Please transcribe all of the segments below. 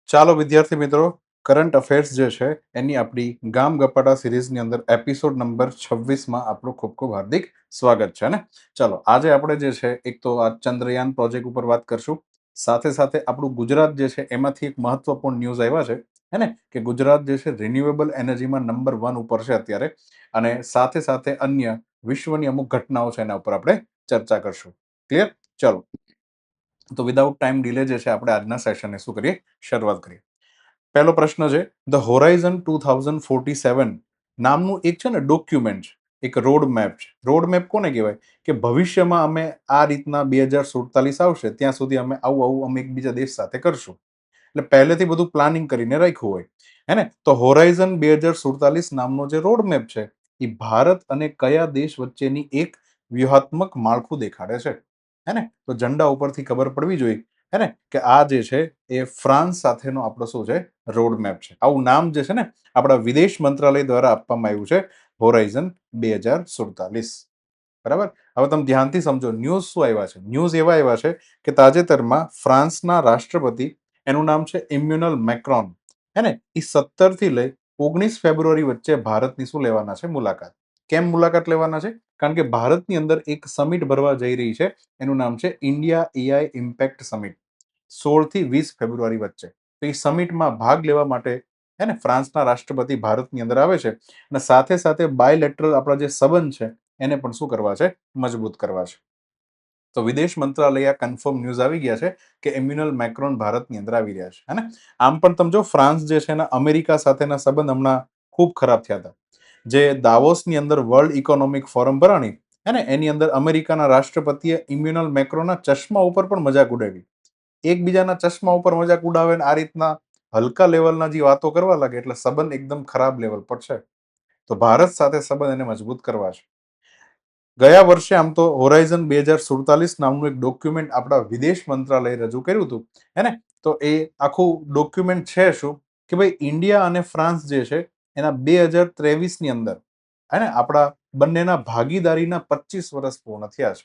ચાલો વિદ્યાર્થી મિત્રો, કરંટ અફેર્સ જે છે એની આપણી ગામ ગપાટા સિરીઝની અંદર એપિસોડ નંબર 26માં આપણું ખૂબ ખૂબ હાર્દિક સ્વાગત છે ને. ચાલો આજે આપણે જે છે એક તો આ ચંદ્રયાન પ્રોજેક્ટ ઉપર વાત કરશું, સાથે સાથે આપણું ગુજરાત જે છે એમાંથી એક મહત્વપૂર્ણ ન્યૂઝ આવ્યા છે હે ને, કે ગુજરાત જે છે રિન્યુએબલ એનર્જીમાં નંબર 1 ઉપર છે અત્યારે, અને સાથે સાથે અન્ય વિશ્વની અમુક ઘટનાઓ છે એના ઉપર આપણે ચર્ચા કરશું. ક્લિયર? ચાલો, તો વિધાઉટ ટાઈમ ડિલે જે છે આપણે આજના સેશનને શું કરીએ, શરૂઆત કરીએ. પહેલો પ્રશ્ન છે, ધ હોરાઇઝન 2047 નામનું એક છે ને ડોક્યુમેન્ટ છે, એક રોડ મેપ છે. રોડ મેપ કોને કહેવાય? કે ભવિષ્યમાં અમે આ રીતના 2047 આવશે ત્યાં સુધી અમે આવું અમે એકબીજા દેશ સાથે કરશું, એટલે પહેલેથી બધું પ્લાનિંગ કરીને રાખ્યું હોય હે ને. તો હોરાઇઝન 2047 નામનો જે રોડ મેપ છે એ ભારત અને કયા દેશ વચ્ચેની એક વ્યૂહાત્મક માળખું દેખાડે છે હે ને. તો ઝંડા ઉપરથી ખબર પડવી જોઈએ હે ને કે આ જે છે એ ફ્રાન્સ સાથેનો આપણો શું છે, રોડ મેપ છે. આવું નામ જે છે ને આપણા વિદેશ મંત્રાલય દ્વારા આપવામાં આવ્યું છે, હોરાઇઝન 2047. બરાબર. હવે તમે ધ્યાનથી સમજો, ન્યૂઝ શું આવ્યા છે. ન્યૂઝ એવા આવ્યા છે કે તાજેતરમાં ફ્રાન્સના રાષ્ટ્રપતિ, એનું નામ છે ઇમ્યુનલ મેક્રોન હે ને, એ 17 થી લઈ 19 ફેબ્રુઆરી વચ્ચે ભારતની શું લેવાના છે, મુલાકાત. કેમ મુલાકાત લેવાના છે? કારણ કે ભારતની અંદર એક સમિટ ભરવા જઈ રહી છે, એનું નામ છે ઇન્ડિયા એઆઈ ઇમ્પેક્ટ સમિટ, 16 થી 20 ફેબ્રુઆરી વચ્ચે. તો એ સમિટમાં ભાગ લેવા માટે હે ને ફ્રાન્સના રાષ્ટ્રપતિ ભારતની અંદર આવે છે, અને સાથે સાથે બાયલેટરલ આપણા જે સંબંધ છે એને પણ શું કરવા છે, મજબૂત કરવા છે. તો વિદેશ મંત્રાલય આ કન્ફર્મ ન્યૂઝ આવી ગયા છે કે ઇમ્યુનલ મેક્રોન ભારતની અંદર આવી રહ્યા છે હે ને. આમ પણ તમે જો ફ્રાન્સ જે છે એના અમેરિકા સાથેના સંબંધ હમણાં ખૂબ ખરાબ થયા હતા. જે દાવોસની અંદર વર્લ્ડ ઇકોનોમિક ફોરમ ભરાણી હે ને, એની અંદર અમેરિકાના રાષ્ટ્રપતિએ ઇમ્યુનલ મેક્રોનના ચશ્મા ઉપર પણ મજાક ઉડાવી. એકબીજાના ચશ્મા ઉપર મજાક ઉડાવે ને આ રીતના હલકા લેવલના જે વાતો કરવા લાગે એટલે સંબંધ એકદમ ખરાબ લેવલ પર છે. તો ભારત સાથે સંબંધ એને મજબૂત કરવા છે. ગયા વર્ષે આમ તો હોરાઇઝન 2047 નામનું એક ડોક્યુમેન્ટ આપણા વિદેશ મંત્રાલયે રજૂ કર્યું હતું હે ને. તો એ આખું ડોક્યુમેન્ટ છે શું કે ભાઈ ઇન્ડિયા અને ફ્રાન્સ જે છે એના 2023 ની અંદર હે ને આપણા બંનેના ભાગીદારીના 25 વર્ષ પૂર્ણ થયા છે.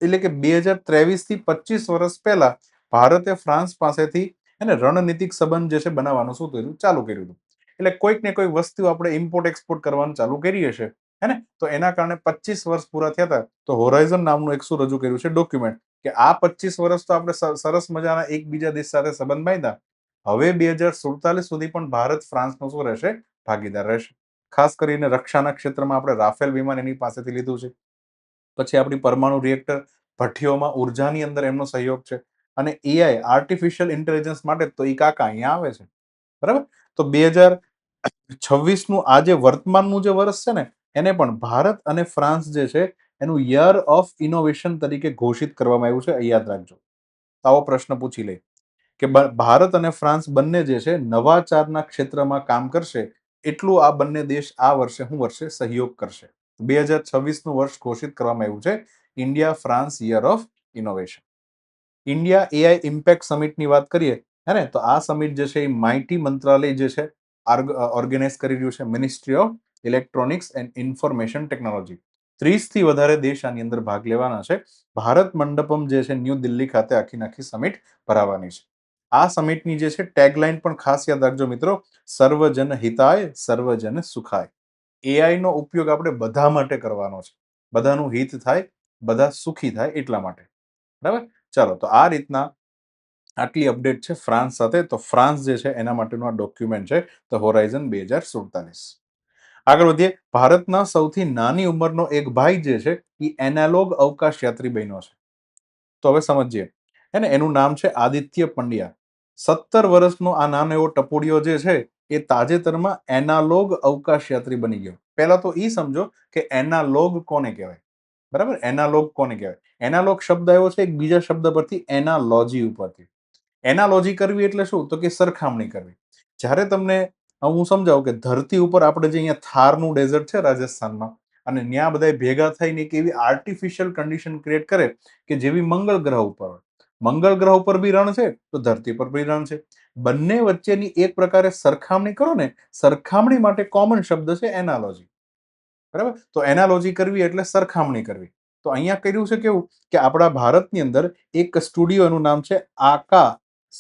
એટલે કે 2023 થી 25 વર્ષ પહેલા ભારતે ફ્રાન્સ પાસેથી એને રણનીતિક સંબંધ જે છે બનાવવાનું શું કર્યું, ચાલુ કર્યું હતું. એટલે કોઈક ને કોઈ વસ્તુ આપણે ઇમ્પોર્ટ એક્સપોર્ટ કરવાનું ચાલુ કરીએ છે હે ને. તો એના કારણે 25 વર્ષ પૂરા થયા હતા. તો હોરાઇઝન નામનું એક શું રજૂ કર્યું છે, ડોક્યુમેન્ટ, કે આ 25 વર્ષ તો આપણે સરસ મજાના એકબીજા દેશ સાથે સંબંધ બાંધ્યા, હવે 2047 સુધી પણ ભારત ફ્રાન્સનો શું રહેશે, ભાગીદાર રહેશે. ખાસ કરીને રક્ષાના ક્ષેત્રમાં આપણે રાફેલ વિમાન એની પાસેથી લીધું છે. પછી આપણી પરમાણુ રિએક્ટર ભઠ્ઠીઓમાં ઉર્જાની અંદર એમનો સહયોગ છે, અને એઆઈ આર્ટિફિશિયલ ઇન્ટેલિજન્સ માટે તો એ કાકા અહીંયા આવે છે. બરાબર. તો 2026 નું આ જે વર્તમાનનું જે વર્ષ છે ને એને પણ ભારત અને ફ્રાન્સ જે છે એનું યર ઓફ ઇનોવેશન તરીકે ઘોષિત કરવામાં આવ્યું છે. યાદ રાખજો. આવો પ્રશ્ન પૂછી લે કે ભારત અને ફ્રાન્સ બંને જે છે નવાચારના ક્ષેત્રમાં કામ કરશે, એટલું આ બંને દેશ આ વર્ષે સહયોગ કરશે. 2026 નું વર્ષ ઘોષિત કરવામાં આવ્યું છે India France year of innovation. India AI impact સમિટની વાત કરીએ હે ને, તો આ સમિટ જે છે એ માઇટી મંત્રાલય જે છે ઓર્ગેનાઇઝ કરી રહ્યું છે, ministry of electronics and information technology. 30 થી વધારે દેશ આની અંદર ભાગ લેવાના છે. ભારત મંડપમ જે છે ન્યૂ દિલ્હી ખાતે આખી સમિટ ભરાવાની છે. આ સમિટની જે છે ટેગલાઇન પણ ખાસ યાદ રાખજો મિત્રો, સર્વજન હિતાય સર્વજન સુખાય. એઆઈ નો ઉપયોગ આપણે બધા માટે કરવાનો છે, બધાનું હિત થાય, બધા સુખી થાય એટલા માટે. બરાબર. ચાલો, તો આ રીતના આટલી અપડેટ છે ફ્રાન્સ સાથે. તો ફ્રાન્સ જે છે એના માટેનું આ ડોક્યુમેન્ટ છે, તો હોરાઇઝન 2047. આગળ વધીએ. ભારતના સૌથી નાની ઉંમરનો એક ભાઈ જે છે એ એનાલોગ અવકાશ યાત્રી બન્યો છે. તો હવે સમજીએ હે ને, એનું નામ છે આદિત્ય પંડ્યા. 17 વર્ષનો આ નાનો એવો ટપુડિયો જે છે એ તાજેતરમાં એનાલોગ અવકાશ યાત્રી બની ગયો. પહેલા તો એ સમજો કે એનાલોગ કોને કહેવાય. બરાબર. એનાલોગ કોને કહેવાય? એનાલોગ શબ્દ આવ્યો છે એક બીજા શબ્દ પરથી, એનાલોજી ઉપરથી. એનાલોજી કરવી એટલે શું, તો કે સરખામણી કરવી. જ્યારે તમને હું સમજાવું કે ધરતી ઉપર આપણે જે અહીંયા થારનું ડેઝર્ટ છે રાજસ્થાનમાં, અને ત્યાં બધા ભેગા થઈને એક એવી આર્ટિફિશિયલ કન્ડિશન ક્રિએટ કરે કે જેવી મંગળ ગ્રહ ઉપર હોય. મંગળ ગ્રહ ઉપર બી રણ છે તો ધરતી પર બી રણ છે. બંને વચ્ચેની એક પ્રકારે સરખામણી કરો ને, સરખામણી માટે કોમન શબ્દ છે એનાલોજી. બરાબર. તો એનાલોજી કરવી એટલે સરખામણી કરવી. તો અહીંયા કર્યું છે કેવું કે આપણા ભારતની અંદર એક સ્ટુડિયોનું નામ છે આકા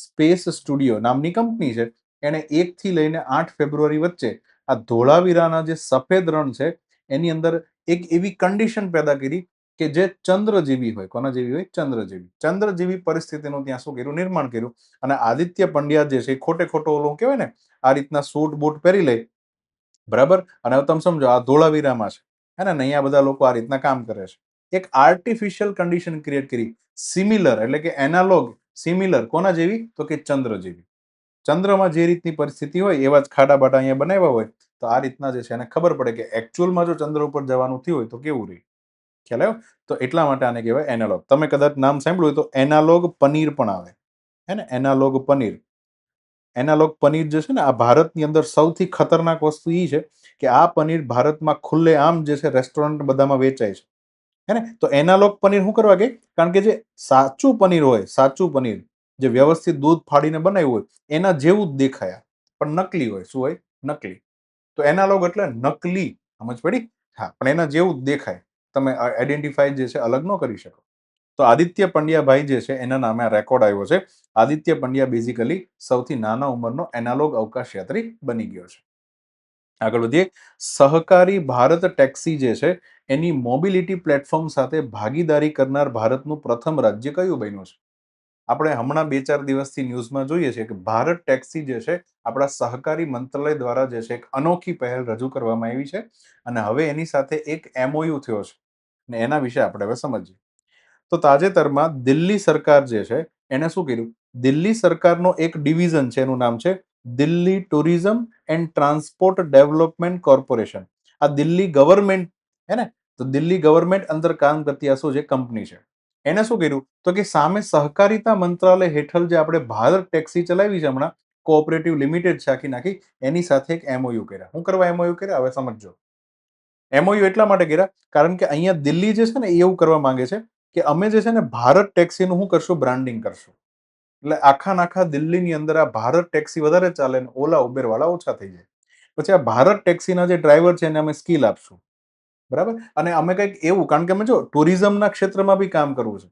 સ્પેસ સ્ટુડિયો નામની કંપની છે, એણે 1 થી લઈને 8 ફેબ્રુઆરી વચ્ચે આ ધોળાવીરાના જે સફેદ રણ છે એની અંદર એક એવી કન્ડિશન પેદા કરી કે જે ચંદ્ર જેવી હોય. કોના જેવી હોય? ચંદ્ર જેવી પરિસ્થિતિનું ત્યાં શું કર્યું? નિર્માણ કર્યું. અને આદિત્ય પંડ્યા જે છે ખોટે ખોટો ઓલું કહેવાય ને, આ રીતના સૂટ બૂટ પહેરી લે, બરાબર. અને હવે તમે સમજો આ ધોળાવીરામાં છે, હે ને, અહીંયા બધા લોકો આ રીતના કામ કરે છે. એક આર્ટિફિશિયલ કન્ડિશન ક્રિએટ કરી, સિમિલર એટલે કે એનાલોગ, સિમિલર કોના જેવી? તો કે ચંદ્ર જેવી. ચંદ્રમાં જે રીતની પરિસ્થિતિ હોય એવા જ ખાડા બાટા અહીંયા બનાવ્યા હોય. તો આ રીતના જે છે એને ખબર પડે કે એકચ્યુઅલમાં જો ચંદ્ર ઉપર જવાનું થયું હોય તો કેવું રહે. ખ્યાલ આવ્યો? તો એટલા માટે આને કહેવાય એનાલોગ. તમે કદાચ નામ સાંભળ્યું હોય તો એનાલોગ પનીર પણ આવે, હે ને, એનાલોગ પનીર. એનાલોગ પનીર જે છે ને, આ ભારતની અંદર સૌથી ખતરનાક વસ્તુ એ છે કે આ પનીર ભારતમાં ખુલ્લે આમ જે છે રેસ્ટોરન્ટ બધામાં વેચાય છે, હે ને. તો એનાલોગ પનીર શું કરવા કે, કારણ કે જે સાચું પનીર હોય, સાચું પનીર જે વ્યવસ્થિત દૂધ ફાડીને બનાવ્યું હોય એના જેવું જ દેખાય, પણ નકલી હોય. શું હોય? નકલી. તો એનાલોગ એટલે નકલી. સમજ પડી? હા, પણ એના જેવું જ દેખાય. તમે આઈડેન્ટિફાઈ જે છે અલગ ન કરી શકો. તો આદિત્ય પંડ્યાભાઈ જે છે એના નામે આ રેકોર્ડ આવ્યો છે. આદિત્ય પંડ્યા બેઝિકલી સૌથી નાના ઉંમરનો એનાલોગ અવકાશ યાત્રી બની ગયો છે. આગળ વધીએ. સહકારી ભારત ટેક્સી જે છે એની મોબિલિટી પ્લેટફોર્મ સાથે ભાગીદારી કરનાર ભારતનું પ્રથમ રાજ્ય કયું બન્યું છે? આપણે હમણાં 2-4 દિવસથી ન્યૂઝમાં જોઈએ છે કે ભારત ટેક્સી જે છે આપણા સહકારી મંત્રાલય દ્વારા જે છે એક અનોખી પહેલ રજૂ કરવામાં આવી છે, અને હવે એની સાથે એક MOU થયો છે, અને એના વિશે આપણે હવે સમજીએ. તો તાજેતરમાં દિલ્હી સરકાર જે છે એને શું કર્યું? દિલ્હી સરકારનો એક ડિવિઝન છે, એનું નામ છે Delhi tourism and transport development corporation. આ દિલ્હી ગવર્મેન્ટ, હે ને, તો દિલ્હી ગવર્મેન્ટ અંદર કામ કરતી આ શું છે? કંપની છે. એને શું કર્યું? તો કે સામે સહકારિતા મંત્રાલય હેઠળ જે આપણે ભારત ટેક્સી ચલાવી છે હમણાં, કોઓપરેટિવ લિમિટેડ છે આખી નાખી, એની સાથે એક MOU કર્યા. શું કરવા MOU કર્યા? હવે સમજો. MOU એટલા માટે કર્યા કારણ કે અહીંયા દિલ્હી જે છે ને એવું કરવા માંગે છે કે અમે જે છે ને ભારત ટેક્સીનું શું કરશું? બ્રાન્ડિંગ કરશું. એટલે આખા દિલ્હીની અંદર આ ભારત ટેક્સી વધારે ચાલે ને ઓલા ઉબેર વાળા ઓછા થઈ જાય. પછી આ ભારત ટેક્સીના જે ડ્રાઈવર છે એને અમે સ્કિલ આપશું, બરાબર. અને અમે કંઈક એવું, કારણ કે અમે જો ટુરિઝમના ક્ષેત્રમાં બી કામ કરવું છે,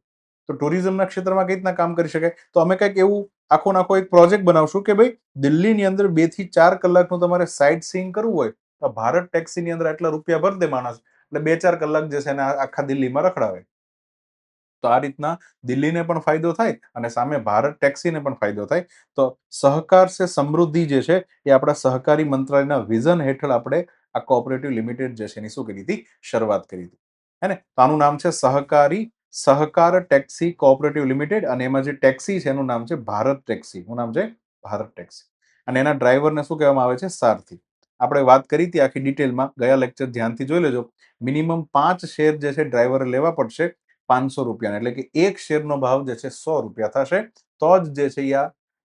તો ટુરિઝમના ક્ષેત્રમાં કઈ રીતના કામ કરી શકાય? તો અમે કંઈક એવું આખો એક પ્રોજેક્ટ બનાવશું કે ભાઈ દિલ્હીની અંદર 2 થી 4 કલાકનું તમારે સાઇટ સીઈંગ કરવું હોય તો ભારત ટેક્સીની અંદર આટલા રૂપિયા ભર દે માણસ, એટલે 2-4 કલાક જે છે એને આખા દિલ્હીમાં રખડાવે. તો આ રીતના દિલ્હીને પણ ફાયદો થાય અને સામે ભારત ટેક્સીને પણ ફાયદો થાય. તો સહકાર સે સમૃદ્ધિ જે છે એ આપણા સહકારી મંત્રાલયના વિઝન હેઠળ આપણે આ કોઓપરેટિવ લિમિટેડ જે છે એની શું કરી હતી? શરૂઆત કરી હતી, હે ને. તો આનું નામ છે સહકાર ટેક્સી કોઓપરેટિવ લિમિટેડ, અને એમાં જે ટેક્સી છે એનું નામ છે ભારત ટેક્સી. શું નામ છે? ભારત ટેક્સી. અને એના ડ્રાઈવરને શું કહેવામાં આવે છે? સારથી. આપણે વાત કરી હતી આખી ડિટેલમાં, ગયા લેક્ચર ધ્યાનથી જોઈ લેજો. મિનિમમ 5 શેર જે છે ડ્રાઈવરે લેવા પડશે 500 રૂપિયા, એટલે કે એક શેરનો ભાવ જે છે 100 રૂપિયા થશે. તો જ જે છે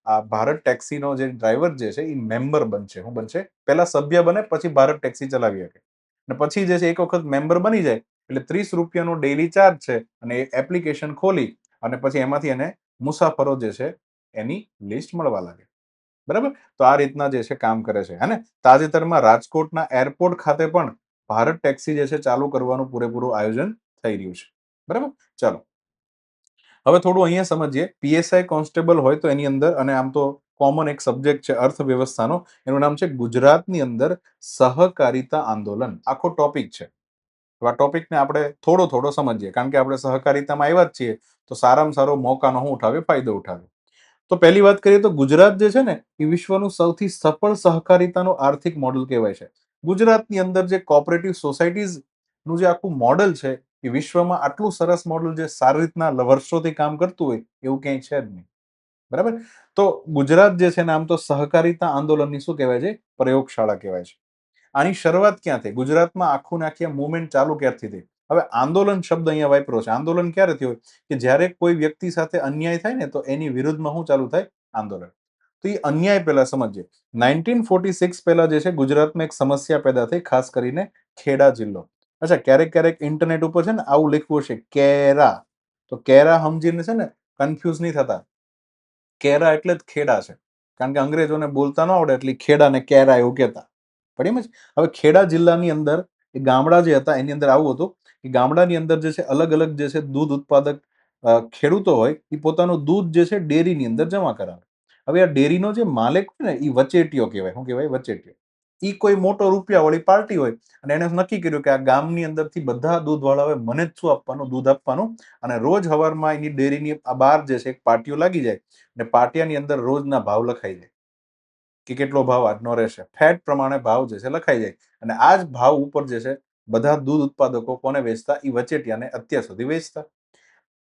આ ભારત ટેક્સીનો જે ડ્રાઈવર જે છે એ મેમ્બર બનશે. શું બનશે? પહેલા સભ્ય બને, પછી ભારત ટેક્સી ચલાવી શકે. અને પછી જે છે એક વખત મેમ્બર બની જાય એટલે 30 રૂપિયાનો ડેઇલી ચાર્જ છે, અને એપ્લિકેશન ખોલી અને પછી એમાંથી એને મુસાફરો જે છે એની લિસ્ટ મળવા લાગે, બરાબર. તો આ રીતના જે છે કામ કરે છે, હે ને. તાજેતરમાં રાજકોટના એરપોર્ટ ખાતે પણ ભારત ટેક્સી જે છે ચાલુ કરવાનું પૂરેપૂરું આયોજન થઈ રહ્યું છે, બરાબર. ચાલો હવે થોડું અહીંયા સમજીએ. PSI કોન્સ્ટેબલ હોય તો એની અંદર, અને આમ તો કોમન એક સબ્જેક્ટ છે અર્થવ્યવસ્થાનો, એનું નામ છે ગુજરાતની અંદર સહકારિતા આંદોલન. આખો ટોપિક છે. તો આ ટોપિકને આપણે થોડો સમજીએ, કારણ કે આપણે સહકારિતામાં આવ્યા જ છીએ તો સારામાં સારો મોકાનો હું ઉઠાવે? ફાયદો ઉઠાવે. તો પહેલી વાત કરીએ તો ગુજરાત જે છે ને એ વિશ્વનું સૌથી સફળ સહકારિતાનું આર્થિક મોડલ કહેવાય છે. ગુજરાતની અંદર જે કોઓપરેટિવ સોસાયટીઝ નું જે આખું મોડલ છે એ વિશ્વમાં આટલું સરસ મોડલ જે સારી રીતના વર્ષોથી કામ કરતું હોય એવું ક્યાંય છે જ નહીં, બરાબર. તો ગુજરાત જે છે ને આમ તો સહકારિતા આંદોલનની શું કહેવાય છે? પ્રયોગશાળા કહેવાય છે. આની શરૂઆત ક્યાં થઈ? ગુજરાતમાં આખું ને આખી મુવમેન્ટ ચાલુ ક્યારથી થઈ? હવે આંદોલન શબ્દ અહીંયા વાપર્યો છે. આંદોલન ક્યારે થયું? કે જ્યારે કોઈ વ્યક્તિ સાથે અન્યાય થાય ને તો એની વિરુદ્ધમાં શું ચાલુ થાય? આંદોલન. તો એ અન્યાય પહેલા સમજીએ. 1946 પહેલા જે છે ગુજરાતમાં એક સમસ્યા પેદા થઈ, ખાસ કરીને ખેડા જિલ્લો. અચ્છા, ક્યારેક ઇન્ટરનેટ ઉપર છે ને આવું લખ્યું હશે કેરા, તો કેરા સમજીને છે ને કન્ફ્યુઝ નહીં થતા. કેરા એટલે જ ખેડા છે, કારણ કે અંગ્રેજોને બોલતા ન આવડે એટલે ખેડા ને કેરા એવું કહેતા. પડી એમ જ. હવે ખેડા જિલ્લાની અંદર એ ગામડા જે હતા એની અંદર આવું હતું કે ગામડાની અંદર જે છે અલગ અલગ જે છે દૂધ ઉત્પાદક ખેડૂતો હોય એ પોતાનું દૂધ જે છે ડેરીની અંદર જમા કરાવે. હવે આ ડેરીનો જે માલિક હોય ને એ વચેટિયો કહેવાય. શું કહેવાય? વચેટિયો. એ કોઈ મોટો રૂપિયાવાળી પાર્ટી હોય અને એને નક્કી કર્યું કે આ ગામની અંદરથી બધા દૂધવાળાઓએ મને જ શું આપવાનું? દૂધ આપવાનું. અને રોજ સવારમાં એની ડેરીની આ બહાર જે છે એક પાટિયો લાગી જાય અને પાટિયાની અંદર રોજના ભાવ લખાઈ જાય કે કેટલો ભાવ આજનો રહેશે. ફેટ પ્રમાણે ભાવ જે છે લખાઈ જાય અને આ જ ભાવ ઉપર જે છે બધા દૂધ ઉત્પાદકો કોને વેચતા? એ વચેટિયાને અત્યાર સુધી વેચતા.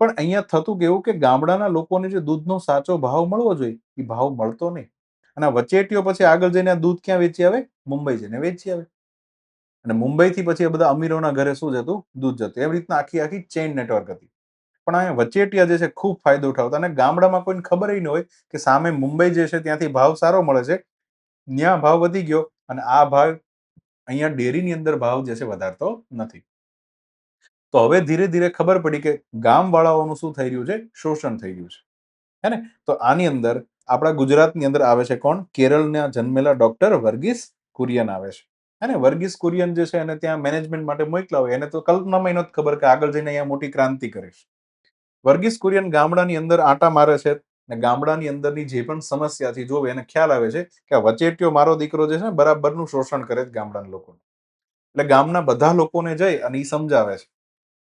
પણ અહીંયા થતું કેવું કે ગામડાના લોકોને જે દૂધનો સાચો ભાવ મળવો જોઈએ એ ભાવ મળતો નહીં. અને આ વચેટીઓ પછી આગળ જઈને આ દૂધ ક્યાં વેચી આવે? મુંબઈ જઈને વેચી આવે. અને મુંબઈથી પછી આ બધા અમીરોના ઘરે શું જતું? દૂધ જતું. એવી રીતના આખી આખી ચેઇન નેટવર્ક હતી. પણ અહીંયા વચેટિયા જે છે ખૂબ ફાયદો ઉઠાવતા અને ગામડામાં કોઈને ખબર ન હોય કે સામે મુંબઈ જે છે ત્યાંથી ભાવ સારો મળે છે. ત્યાં ભાવ વધી ગયો અને આ ભાવ અહીંયા ડેરીની અંદર ભાવ જે છે વધારતો નથી. તો હવે ધીરે ધીરે ખબર પડી કે ગામવાળાઓનું શું થઈ રહ્યું છે? શોષણ થઈ રહ્યું છે. હે ને? તો આની અંદર આપણા ગુજરાતની અંદર આવે છે કોણ? કેરળના જન્મેલા ડોક્ટર વર્ગીસ કુરિયન આવે છે. હે ને? વર્ગીસ કુરિયન જે છે એને ત્યાં મેનેજમેન્ટ માટે મોકલા હોય. એને તો કલ્પનામાં નહોતી ખબર કે આગળ જઈને અહીંયા મોટી ક્રાંતિ કરીશ. વર્ગીસ કુરિયન ગામડાની અંદર આટા મારે છે અને ગામડાની અંદરની જે પણ સમસ્યાથી જોવે એને ખ્યાલ આવે છે કે આ વચેટિયો મારો દીકરો જે છે ને બરાબરનું શોષણ કરે છે ગામડાના લોકોનું. એટલે ગામના બધા લોકોને જઈ અને એ સમજાવે છે.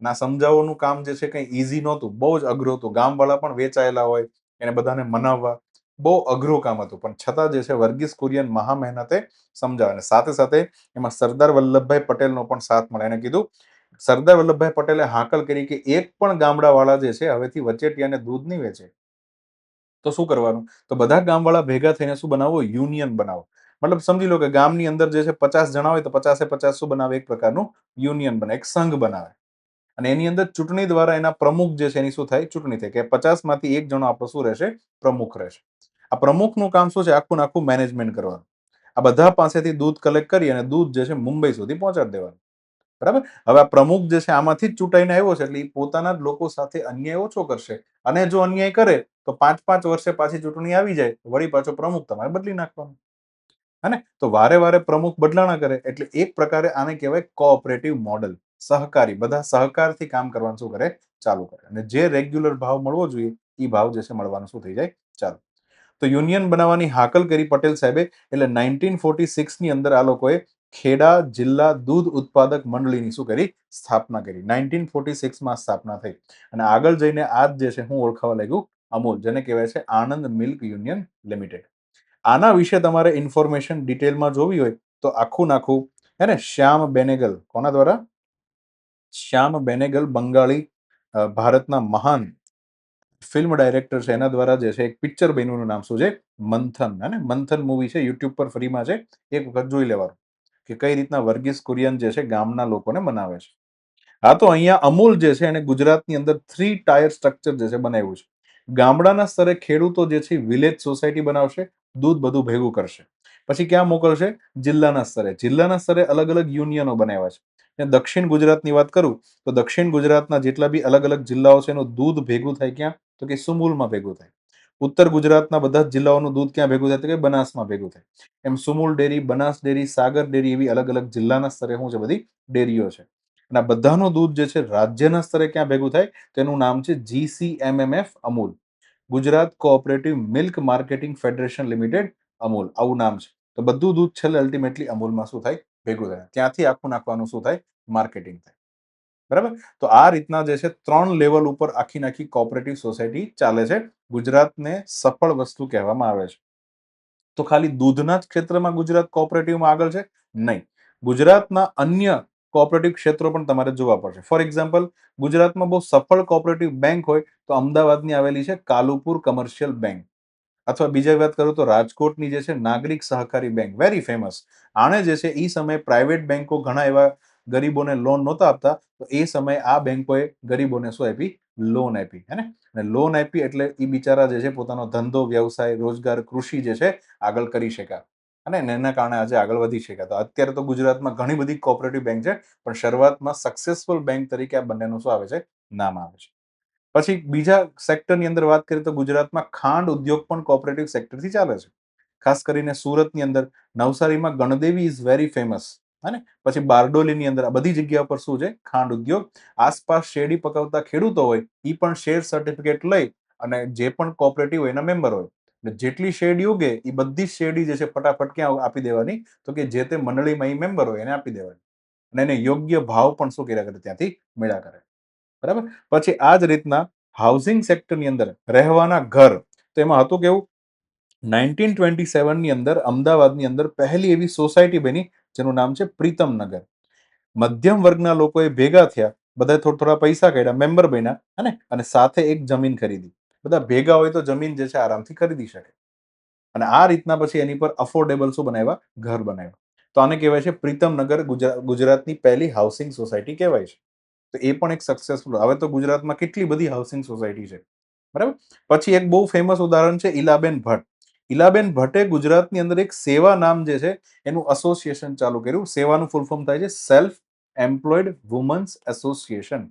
ના સમજાવવાનું કામ જે છે કંઈ ઈઝી નહોતું. બહુ જ અઘરું હતું. ગામવાળા પણ વેચાયેલા હોય એને બધાને મનાવવા બહુ અઘરું કામ હતું. પણ છતાં જે છે વર્ગીસ કુરિયન મહા મહેનતે સમજાવે અને સાથે સાથે એમાં સરદાર વલ્લભભાઈ પટેલનો પણ સાથ મળે. એને કીધું સરદાર વલ્લભભાઈ પટેલે હાકલ કરી કે એક પણ ગામડાવાળા જે છે હવેથી વચેટિયાને દૂધ નહીં વેચે. તો શું કરવાનું? તો બધા ગામવાળા ભેગા થઈને શું બનાવો? યુનિયન બનાવો. મતલબ સમજી લો કે ગામની અંદર જે છે 50 જણા હોય તો 50 શું બનાવે? એક પ્રકારનું યુનિયન બનાવે, એક સંઘ બનાવે. અને એની અંદર ચૂંટણી દ્વારા એના પ્રમુખ જે છે એની શું થાય? ચૂંટણી થાય કે 50 માંથી એક જણો આપણો શું રહેશે? પ્રમુખ રહેશે. આ પ્રમુખનું કામ શું છે? આખું ને આખું મેનેજમેન્ટ કરવાનું. આ બધા પાસેથી દૂધ કલેક્ટ કરી અને દૂધ જે છે મુંબઈ સુધી પહોંચાડી દેવાનું. બરાબર? હવે આ પ્રમુખ જે છે આમાંથી જ ચૂંટાઈને આવ્યો છે એટલે એ પોતાના જ લોકો સાથે અન્યાય ઓછો કરશે. અને જો અન્યાય કરે તો 5-5 વર્ષે પાછી ચૂંટણી આવી જાય વળી પાછો પ્રમુખ તમારે બદલી નાખવાનો. હે ને? તો વારે વારે પ્રમુખ બદલાણા કરે એટલે એક પ્રકારે આને કહેવાય કોઓપરેટિવ મોડલ. સહકારી. બધા સહકારથી કામ કરવાનું શું કરે? ચાલુ કરે. અને જે રેગ્યુલર ભાવ મળવો જોઈએ એ ભાવ જે છે મળવાનું શું થઈ જાય? ચાલુ. તો યુનિયન બનાવવાની હાકલ કરી પટેલ સાહેબે એટલે 1946 ની અંદર આ લોકોએ ખેડા જિલ્લા દૂધ ઉત્પાદક મંડળીની શું કરી? સ્થાપના કરી. 1946 માં સ્થાપના થઈ. અને આગળ જઈને આ જે છે હું ઓળખાવા લાગ્યું? અમૂલ, જેને કહેવાય છે આનંદ મિલ્ક યુનિયન લિમિટેડ. આના વિશે તમારે ઇન્ફોર્મેશન ડિટેલમાં જોવી હોય તો આખું નાખું હે ને શ્યામ બેનેગલ. કોના દ્વારા? શ્યામ બેનેગલ બંગાળી ભારતના મહાન ફિલ્મ ડાયરેક્ટર છે. એના દ્વારા જે છે એક પિક્ચર બન્યું નામ શું છે? મંથન. હે ને? મંથન મૂવી છે, યુટ્યુબ પર ફ્રીમાં છે. એક વખત જોઈ લેવાનું કે કઈ રીતના વર્ગીસ કુરિયન જે છે ગામના લોકોને બનાવે છે. હા, તો અહીંયા અમૂલ જે છે એને ગુજરાતની અંદર 3 ટાયર સ્ટ્રક્ચર જે છે બનાવ્યું છે. ગામડાના સ્તરે ખેડૂતો જે છે વિલેજ સોસાયટી બનાવશે, દૂધ બધું ભેગું કરશે. પછી ક્યાં મોકલશે? જિલ્લાના સ્તરે. જિલ્લાના સ્તરે અલગ અલગ યુનિયનો બનાવ્યા છે. અને દક્ષિણ ગુજરાતની વાત કરું તો દક્ષિણ ગુજરાતના જેટલા બી અલગ અલગ જિલ્લાઓ છે એનું દૂધ ભેગું થાય ક્યાં? તો કે સુમુલમાં ભેગું થાય. ઉત્તર ગુજરાતના બધા જ જિલ્લાઓનું દૂધ ક્યાં ભેગું થાય? તો કે બનાસમાં ભેગું થાય. એમ સુમુલ ડેરી, બનાસ ડેરી, સાગર ડેરી એવી અલગ અલગ જિલ્લાના સ્તરે શું છે? બધી ડેરીઓ છે. અને આ બધાનું દૂધ જે છે રાજ્યના સ્તરે ક્યાં ભેગું થાય? તેનું નામ છે GCMMF Amul. Gujarat cooperative milk marketing federation limited Amul. આવું નામ છે. તો બધું દૂધ છેલ્લે અલ્ટિમેટલી અમૂલમાં શું થાય? ભેગું થાય. ત્યાંથી આખું નાખવાનું શું થાય? માર્કેટિંગ થાય. બરાબર? તો આ રીતના જે છે 3 લેવલ ઉપર આખી કોઓપરેટિવ સોસાયટી ચાલે છે. ગુજરાતને સફળ વસ્તુ કહેવામાં આવે છે. તો ખાલી દૂધના જ ક્ષેત્રમાં ગુજરાત કોઓપરેટિવમાં આગળ છે? નહીં. ગુજરાતના અન્ય કોઓપરેટિવ ક્ષેત્રો પણ તમારે જોવા પડશે. ફોર એક્ઝામ્પલ, ગુજરાતમાં બહુ સફળ કોઓપરેટિવ બેંક હોય તો અમદાવાદની આવેલી છે કાલુપુર કમર્શિયલ બેંક. અથવા બીજી વાત કરું તો રાજકોટની જે છે નાગરિક સહકારી બેંક, વેરી ફેમસ. આણે જે છે એ સમયે પ્રાઇવેટ બેંકો ઘણા એવા ગરીબોને લોન નહોતા આપતા તો એ સમયે આ બેંકોએ ગરીબોને શું આપી? લોન આપી. હે ને? અને લોન આપી એટલે એ બિચારા જે છે પોતાનો ધંધો, વ્યવસાય, રોજગાર, કૃષિ જે છે આગળ કરી શક્યા. અને એના કારણે આજે આગળ વધી શક્યા. તો અત્યારે તો ગુજરાતમાં ઘણી બધી કોઓપરેટિવ બેંક છે પણ શરૂઆતમાં સક્સેસફુલ બેંક તરીકે આ બંનેનું શું આવે છે? નામ આવે છે. પછી બીજા સેક્ટરની અંદર વાત કરીએ તો ગુજરાતમાં ખાંડ ઉદ્યોગ પણ કોઓપરેટિવ સેક્ટરથી ચાલે છે. ખાસ કરીને સુરતની અંદર નવસારીમાં ગણદેવી ઇઝ વેરી ફેમસ. હે ને? પછી બારડોલીની અંદર આ બધી જગ્યા પર શું છે? ખાંડ ઉદ્યોગ. આસપાસ શેરડી પકવતા ખેડૂતો હોય ઈ પણ શેર સર્ટિફિકેટ લઈ અને જે પણ કોઓપરેટિવ હોય એના મેમ્બર હોય. એટલે જેટલી શેરડી ઉગે એ બધી જ શેરડી જે છે ફટાફટ ક્યાં આપી દેવાની? તો કે જે તે મંડળીમાં ઈ મેમ્બર હોય એને આપી દેવાની. અને એને યોગ્ય ભાવ પણ શું કર્યા કરે? ત્યાંથી મળ્યા કરે. બરાબર? પછી આ જ રીતના હાઉસિંગ સેક્ટરની અંદર રહેવાના ઘર, તો એમાં હતું કેવું? 1927 ની અંદર અમદાવાદની અંદર પહેલી એવી સોસાયટી બની જેનું નામ છે પ્રીતમનગર. મધ્યમ વર્ગના લોકોએ ભેગા થયા, બધા થોડા થોડા પૈસા કાઢ્યા, મેમ્બર બન્યા, હે ને? અને સાથે એક જમીન ખરીદી. બધા ભેગા હોય તો જમીન જે છે આરામથી ખરીદી શકે. અને આ રીતના પછી એની પર અફોર્ડેબલ શું બનાવ્યા? ઘર બનાવ્યા. તો આને કહેવાય છે પ્રીતમનગર. ગુજરાતની પહેલી હાઉસિંગ સોસાયટી કહેવાય છે. તો એ પણ એક સક્સેસફુલ. હવે તો ગુજરાતમાં કેટલી બધી હાઉસિંગ સોસાયટી છે, બરાબર. પછી એક બહુ ફેમસ ઉદાહરણ છે ઈલાબેન ભટ્ટ. ઈલાબેન ભટ્ટે ગુજરાતની અંદર એક સેવા નામ જે છે એનું એસોસિએશન ચાલુ કર્યું. સેવાનું ફૂલ ફોર્મ થાય છે સેલ્ફ એમ્પ્લોયડ વુમન્સ એસોસિએશન.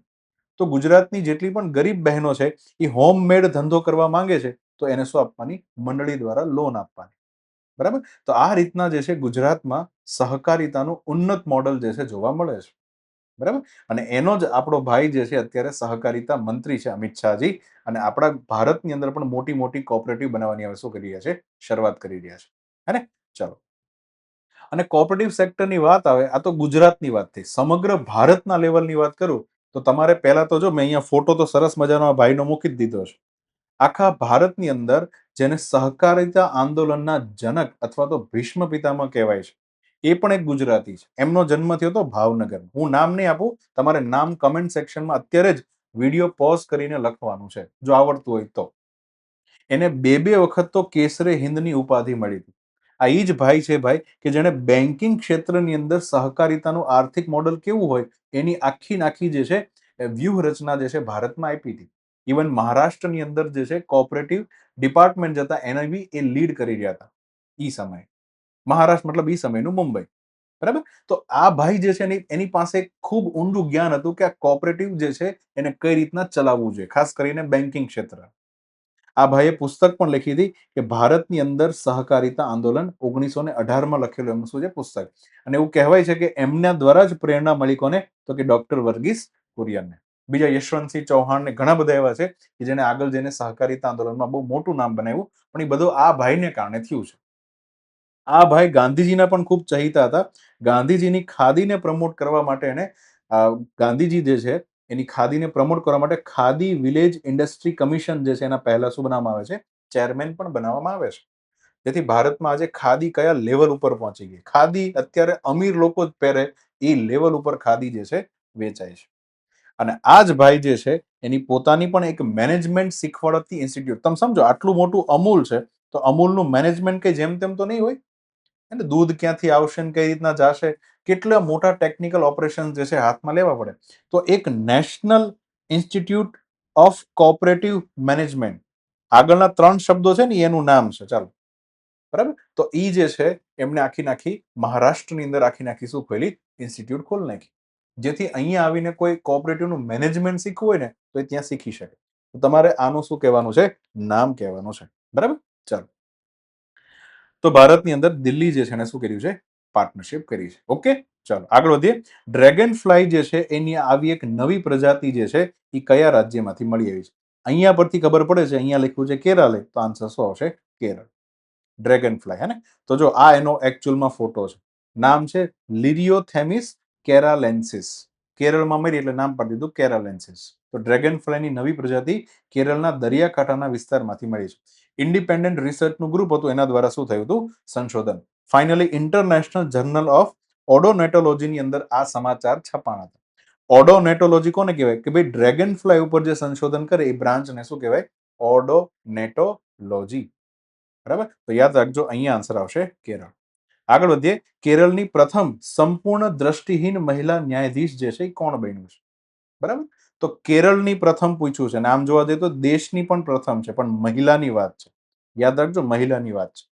તો ગુજરાતની જેટલી પણ ગરીબ બહેનો છે એ હોમ મેડ ધંધો કરવા માંગે છે તો એને શું આપવાની? મંડળી દ્વારા લોન આપવાની. બરાબર. તો આ રીતના જે છે ગુજરાતમાં સહકારિતાનું ઉન્નત મોડલ જે છે જોવા મળે છે. બરાબર. અને એનો જ આપણો ભાઈ જે છે અત્યારે સહકારિતા મંત્રી છે અમિત શાહજી. અને આપણા ભારતની અંદર પણ મોટી મોટી કોઓપરેટિવ બનાવવાની હવે શું કરી રહ્યા છે? શરૂઆત કરી રહ્યા છે. હે ને? ચાલો. અને કોઓપરેટિવ સેક્ટરની વાત આવે, આ તો ગુજરાતની વાત થઈ. સમગ્ર ભારતના લેવલની વાત કરું તો તમારે પહેલા તો જો મેં અહીંયા ફોટો તો સરસ મજાનો આ ભાઈનો મૂકી જ દીધો છે. આખા ભારતની અંદર જેને સહકારિતા આંદોલનના જનક અથવા તો ભીષ્મ પિતામહ કહેવાય છે, એ પણ એક ગુજરાતી છે. એમનો જન્મ થયો હતો ભાવનગર. હું નામ નહીં આપું, તમારે નામ કમેન્ટ સેક્શનમાં અત્યારે જ વિડીયો પોઝ કરીને લખવાનું છે, જો આવડતું હોય તો. એને બે બે વખત તો કેસરે હિન્દની ઉપાધિ મળી હતી. આ ઈ જ ભાઈ છે ભાઈ કે જેણે બેન્કિંગ ક્ષેત્રની અંદર સહકારિતાનું આર્થિક મોડલ કેવું હોય એની આખી જે છે વ્યૂહરચના જે છે ભારતમાં આપી હતી. ઇવન મહારાષ્ટ્રની અંદર જે છે કોઓપરેટિવ ડિપાર્ટમેન્ટ જતા એને બી એ લીડ કરી રહ્યા હતા ઈ સમયે. મહારાષ્ટ્ર મતલબ ઈ સમયનું મુંબઈ. બરાબર. તો આ ભાઈ જે છે એની પાસે ખૂબ ઊંડું જ્ઞાન હતું કે આ કોઓપરેટિવ જે છે એને કઈ રીતના ચલાવવું જોઈએ, ખાસ કરીને બેન્કિંગ ક્ષેત્ર. આ ભાઈએ પુસ્તક પણ લખી હતી કે ભારતની અંદર સહકારિતા આંદોલન 1918માં લખેલું એમનું શું છે પુસ્તક. અને એવું કહેવાય છે કે એમના દ્વારા જ પ્રેરણા મળી કોને? તો કે ડોક્ટર વર્ગીસ કુરિયનને. બીજા યશવંતસિંહ ચૌહાણ ને ઘણા બધા એવા છે કે જેને આગળ જઈને સહકારિતા આંદોલનમાં બહુ મોટું નામ બનાવ્યું, પણ એ બધું આ ભાઈને કારણે થયું છે. આ ભાઈ ગાંધીજીના પણ ખૂબ ચહીતા હતા. ગાંધીજીની ખાદીને પ્રમોટ કરવા માટે એને ગાંધીજી જે છે એની ખાદીને પ્રમોટ કરવા માટે ખાદી વિલેજ ઇન્ડસ્ટ્રી કમિશન જે છે એના પહેલા શું બનાવવામાં આવે છે? ચેરમેન પણ બનાવવામાં આવે છે. જેથી ભારતમાં આજે ખાદી કયા લેવલ ઉપર પહોંચી ગઈ. ખાદી અત્યારે અમીર લોકો જ પહેરે એ લેવલ ઉપર ખાદી જે છે વેચાય છે. અને આ જ ભાઈ જે છે એની પોતાની પણ એક મેનેજમેન્ટ શીખવાડતી ઇન્સ્ટિટ્યૂટ. તમે સમજો આટલું મોટું અમૂલ છે તો અમૂલનું મેનેજમેન્ટ કઈ જેમ તેમ તો નહીં હોય. એટલે દૂધ ક્યાંથી આવશે ને કઈ રીતના જશે, કેટલા મોટા ટેકનિકલ ઓપરેશન જે છે હાથમાં લેવા પડે. તો એક national institute of cooperative management, આગળના 3 શબ્દો છે ને એનું નામ છે. ચાલો, બરાબર. તો ઈ જે છે એમને આખી મહારાષ્ટ્રની અંદર આખી શું ખોલી? ઇન્સ્ટિટ્યૂટ ખોલી નાખી. જેથી અહીંયા આવીને કોઈ કોઓપરેટિવનું મેનેજમેન્ટ શીખવું હોય ને તો એ ત્યાં શીખી શકે. તો તમારે આનું શું કહેવાનું છે? નામ કહેવાનું છે. બરાબર. ચાલો. તો ભારતની અંદર દિલ્હી જે છે એને શું કર્યું છે? પાર્ટનરશિપ કરી છે. ઓકે, ચાલો આગળ વધીએ. ડ્રેગન ફ્લાય જે છે એની આવી એક નવી પ્રજાતિ જે છે એ કયા રાજ્યમાંથી મળી આવી છે? અહીંયા પરથી ખબર પડે છે, અહીંયા લખ્યું છે કેરળ, તો આન્સર શું આવશે? કેરળ. Dragonfly. હે ને? તો જો આ એનો એકચ્યુઅલમાં ફોટો છે. નામ છે લિરિયોથેમિસ કેરાલેન્સિસ. કેરળમાં મળી એટલે નામ પાડી દીધું કેરાલેન્સિસ. તો ડ્રેગન ફ્લાયની નવી પ્રજાતિ કેરળના દરિયાકાંઠાના વિસ્તારમાંથી મળી છે. ઇન્ડિપેન્ડન્ટ રિસર્ચનું ગ્રુપ હતું એના દ્વારા શું થયું હતું? સંશોધન. ફાઇનલી ઇન્ટરનેશનલ જર્નલ ઓફ ઓડોનેટોલોજીની અંદર આ સમાચાર છપાણા હતા. ઓડોનેટોલોજી કોને કહેવાય? કે ભાઈ ડ્રેગન ફ્લાય ઉપર જે સંશોધન કરે એ બ્રાન્ચને શું કહેવાય? ઓડોનેટોલોજી. બરાબર. તો યાદ રાખજો, અહીંયા આન્સર આવશે કેરળ. આગળ વધીએ. કેરળની પ્રથમ સંપૂર્ણ દ્રષ્ટિહીન મહિલા ન્યાયાધીશ જે છે એ કોણ બન્યું છે? બરાબર. તો કેરળની પ્રથમ પૂછ્યું છે. નામ જોવા જઈએ તો દેશની પણ પ્રથમ છે, પણ મહિલાની વાત છે. યાદ રાખજો, મહિલાની વાત છે.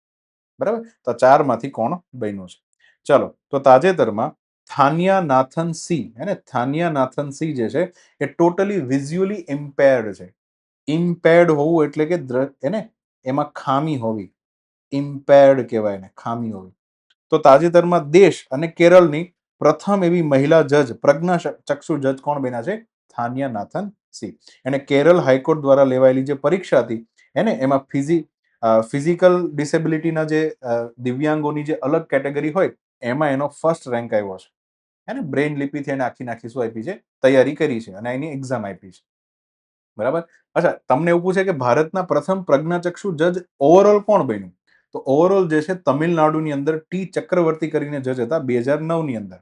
બરાબર. તો 4 માંથી કોણ બન્યું છે? ચલો, તો તાજેતરમાં થાનિયા નાથન સી, હે ને? થાનિયા નાથન સી જે છે એ ટોટલી વિઝ્યુઅલી ઇમ્પેર્ડ છે. ઇમ્પેર્ડ હોવું એટલે કે એને એમાં ખામી હોવી, ઇમ્પેર્ડ કહેવાય એને, ખામી હોવી. તો તાજેતરમાં દેશ અને કેરળની પ્રથમ એવી મહિલા જજ પ્રજ્ઞાચક્ષુ જજ કોણ બન્યા છે? થાનિયા નાથન સી. એને કેરળ હાઈકોર્ટ દ્વારા લેવાયેલી જે પરીક્ષા હતી એને એમાં ફિઝિકલ ડિસેબિલિટીના જે દિવ્યાંગોની જે અલગ કેટેગરી હોય એમાં એનો ફર્સ્ટ રેન્ક આવ્યો છે. એને બ્રેઇન લિપિથી એને આખી શું આપી છે? તૈયારી કરી છે અને એની એક્ઝામ આપી છે. બરાબર. અચ્છા, તમને એવું પૂછે કે ભારતના પ્રથમ પ્રજ્ઞાચક્ષુ જજ ઓવરઓલ કોણ બન્યું? તો ઓવરઓલ જે છે તમિલનાડુની અંદર ટી ચક્રવર્તી કરીને જજ હતા 2009 ની અંદર.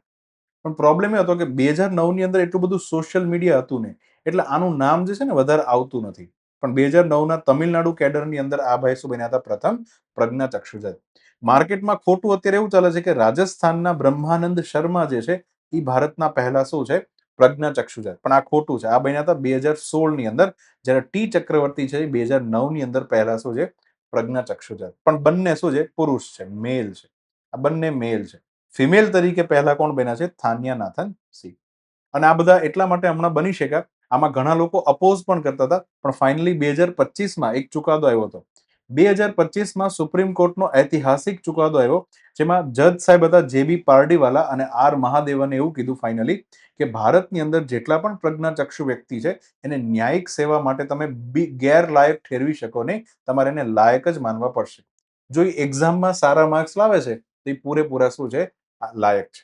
પણ પ્રોબ્લેમ એ હતો કે 2009 ની અંદર એટલું બધું સોશિયલ મીડિયા હતું નહીં, એટલે આનું નામ જે છે ને વધારે આવતું નથી. પણ 2009 ના તમિલનાડુ કેડરની અંદર આ ભાઈ શું બન્યા હતા? પ્રથમ પ્રજ્ઞાચક્ષુ જજ. માર્કેટમાં ખોટું અત્યારે એવું ચાલે છે કે રાજસ્થાનના બ્રહ્માનંદ શર્મા જે છે એ ભારતના પહેલા શું છે? પ્રજ્ઞાચક્ષુ જજ. પણ આ ખોટું છે. આ બન્યા હતા 2016 ની અંદર, જ્યારે ટી ચક્રવર્તી છે એ 2009 ની અંદર પહેલા શું છે? પ્રજ્ઞાચક્ષુ જજ. પણ બંને શું છે? પુરુષ છે, મેલ છે. આ બંને મેલ છે. ફિમેલ તરીકે પહેલા કોણ બન્યા છે? થાનિયા નાથન સી. અને આ બધા એટલા માટે હમણાં બની શક્યા, આમાં ઘણા લોકો અપોઝ પણ કરતા હતા, પણ ફાઇનલી 2025માં એક ચુકાદો આવ્યો હતો. 2025માં સુપ્રીમ કોર્ટનો ઐતિહાસિક ચુકાદો આવ્યો, જેમાં જજ સાહેબ હતા JB પારડીવાલા અને R મહાદેવને એવું કીધું ફાઇનલી કે ભારતની અંદર જેટલા પણ પ્રજ્ઞાચક્ષુ વ્યક્તિ છે એને ન્યાયિક સેવા માટે તમે ગેરલાયક ઠેરવી શકો નહીં, તમારે એને લાયક જ માનવા પડશે. જો એ એક્ઝામમાં સારા માર્ક્સ લાવે છે તો એ પૂરેપૂરા શું છે? લાયક છે.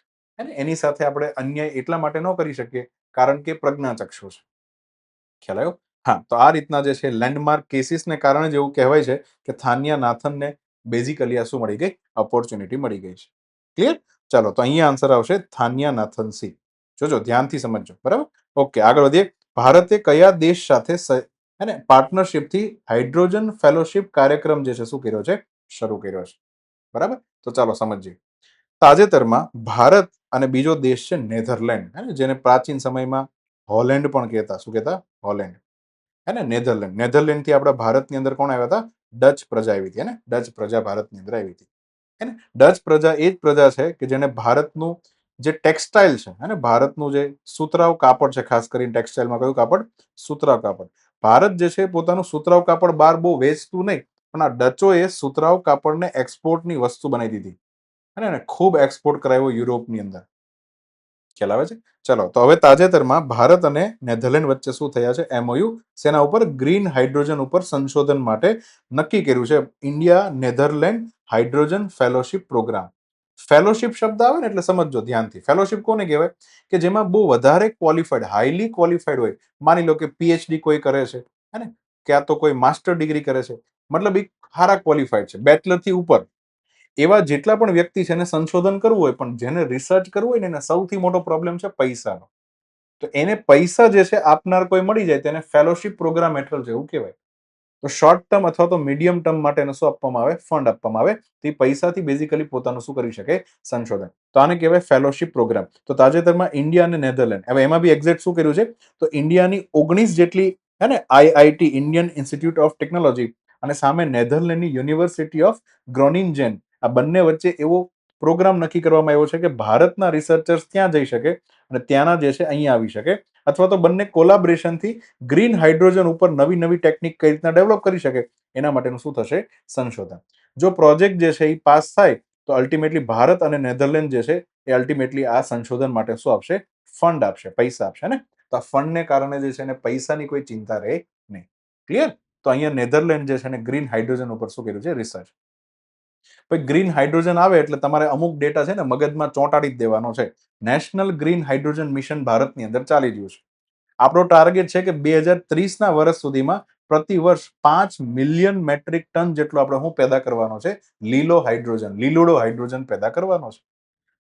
એની સાથે આપણે અન્યાય એટલા માટે ન કરી શકીએ કારણ કે પ્રજ્ઞાચક્ષુ છે. ખ્યાલ આવ્યો? હા, તો આ રીતના જે છે લેન્ડમાર્ક કેસીસને કારણે જ એવું કહેવાય છે કે થાનિયા નાથનને બેઝિકલી આ શું મળી ગઈ? ઓપોર્ચ્યુનિટી મળી ગઈ છે. ક્લિયર? ચાલો, તો અહીંયા આન્સર આવશે થાનિયા નાથન સી. જોજો, ધ્યાનથી સમજજો. બરાબર? ઓકે, આગળ વધીએ. ભારતે કયા દેશ સાથે પાર્ટનરશિપથી હાઇડ્રોજન ફેલોશિપ કાર્યક્રમ જે છે શું કર્યો છે? શરૂ કર્યો છે. બરાબર? તો ચાલો સમજીએ. તાજેતરમાં ભારત અને બીજો દેશ છે નેધરલેન્ડ, જેને પ્રાચીન સમયમાં હોલેન્ડ પણ કહેતા. શું કહેતા? હોલેન્ડ. નેધરલેન્ડ. નેધરલેન્ડ થી આપણા ભારતની અંદર કોણ આવ્યા હતા? ડચ પ્રજા આવી હતી. ડચ પ્રજા ભારતની અંદર આવી હતી. ડચ પ્રજા એ જ પ્રજા છે કે જેને ભારતનું જે ટેક્સટાઇલ છે, ભારતનું જે સુતરાઉ કાપડ છે, ખાસ કરીને ટેક્સટાઇલમાં કયું કાપડ? સુતરાઉ કાપડ. ભારત જે છે પોતાનું સુતરાઉ કાપડ બહાર બહુ વેચતું નહીં, પણ આ ડચોએ સુતરાઉ કાપડને એક્સપોર્ટની વસ્તુ બનાવી દીધી અને ખૂબ એક્સપોર્ટ કરાવ્યો યુરોપની અંદર. ખ્યાલ આવે છે? ચલો, તો હવે તાજેતરમાં ભારત અને નેધરલેન્ડ વચ્ચે શું થયા છે? MOU. સેના ઉપર? ગ્રીન હાઇડ્રોજન ઉપર સંશોધન માટે નક્કી કર્યું છે. India Netherland hydrogen fellowship programme. Fellowship શબ્દ આવે ને એટલે સમજો ધ્યાનથી. ફેલોશિપ કોને કહેવાય? કે જેમાં બહુ વધારે ક્વોલિફાઈડ, હાઈલી ક્વોલિફાઈડ હોય. માની લો કે PhD કોઈ કરે છે, ક્યાં તો કોઈ માસ્ટર ડિગ્રી કરે છે, મતલબ એ સારા ક્વોલિફાઈડ છે, બેચલર થી ઉપર. એવા જેટલા પણ વ્યક્તિ છે એને સંશોધન કરવું હોય, પણ જેને રિસર્ચ કરવું હોય ને એને સૌથી મોટો પ્રોબ્લેમ છે પૈસાનો. તો એને પૈસા જે છે આપનાર કોઈ મળી જાય તેને ફેલોશિપ પ્રોગ્રામ હેઠળ છે એવું કહેવાય. તો શોર્ટ ટર્મ અથવા તો મીડિયમ ટર્મ માટે શું આપવામાં આવે? ફંડ આપવામાં આવે. તે પૈસાથી બેઝિકલી પોતાનું શું કરી શકે? સંશોધન. તો આને કહેવાય ફેલોશિપ પ્રોગ્રામ. તો તાજેતરમાં ઇન્ડિયા અને નેધરલેન્ડ, હવે એમાં બી એક્ઝેક્ટ શું કર્યું છે? તો ઇન્ડિયાની 19 જેટલી IIT Indian institute of technology અને સામે નેધરલેન્ડની યુનિવર્સિટી ઓફ ગ્રોનિંજન, આ બંને વચ્ચે એવો પ્રોગ્રામ નક્કી કરવામાં આવ્યો છે કે ભારતના રિસર્ચર્સ ત્યાં જઈ શકે અને ત્યાંના જે છે અહીંયા આવી શકે, અથવા તો બંને કોલાબરેશનથી ગ્રીન હાઇડ્રોજન ઉપર નવી નવી ટેકનિક કઈ રીતના ડેવલપ કરી શકે એના માટેનું શું થશે? સંશોધન. જો પ્રોજેક્ટ જે છે એ પાસ થાય તો અલ્ટિમેટલી ભારત અને નેધરલેન્ડ જે છે એ અલ્ટિમેટલી આ સંશોધન માટે શું આપશે? ફંડ આપશે, પૈસા આપશે ને. તો આ ફંડને કારણે જે છે એને પૈસાની કોઈ ચિંતા રહે નહીં. ક્લિયર? તો અહીંયા નેધરલેન્ડ જે છે ને ગ્રીન હાઇડ્રોજન ઉપર શું કર્યું છે? રિસર્ચ. પછી ગ્રીન હાઇડ્રોજન આવે એટલે તમારે અમુક ડેટા છે ને મગજમાં ચોંટાડી જ દેવાનો છે. નેશનલ ગ્રીન હાઇડ્રોજન મિશન ભારતની અંદર ચાલી રહ્યું છે. આપણો ટાર્ગેટ છે કે 2030ના વર્ષ સુધીમાં પ્રતિ વર્ષ 5 મિલિયન મેટ્રિક ટન જેટલો આપણે શું પેદા કરવાનો છે? લીલોડો હાઇડ્રોજન પેદા કરવાનો છે.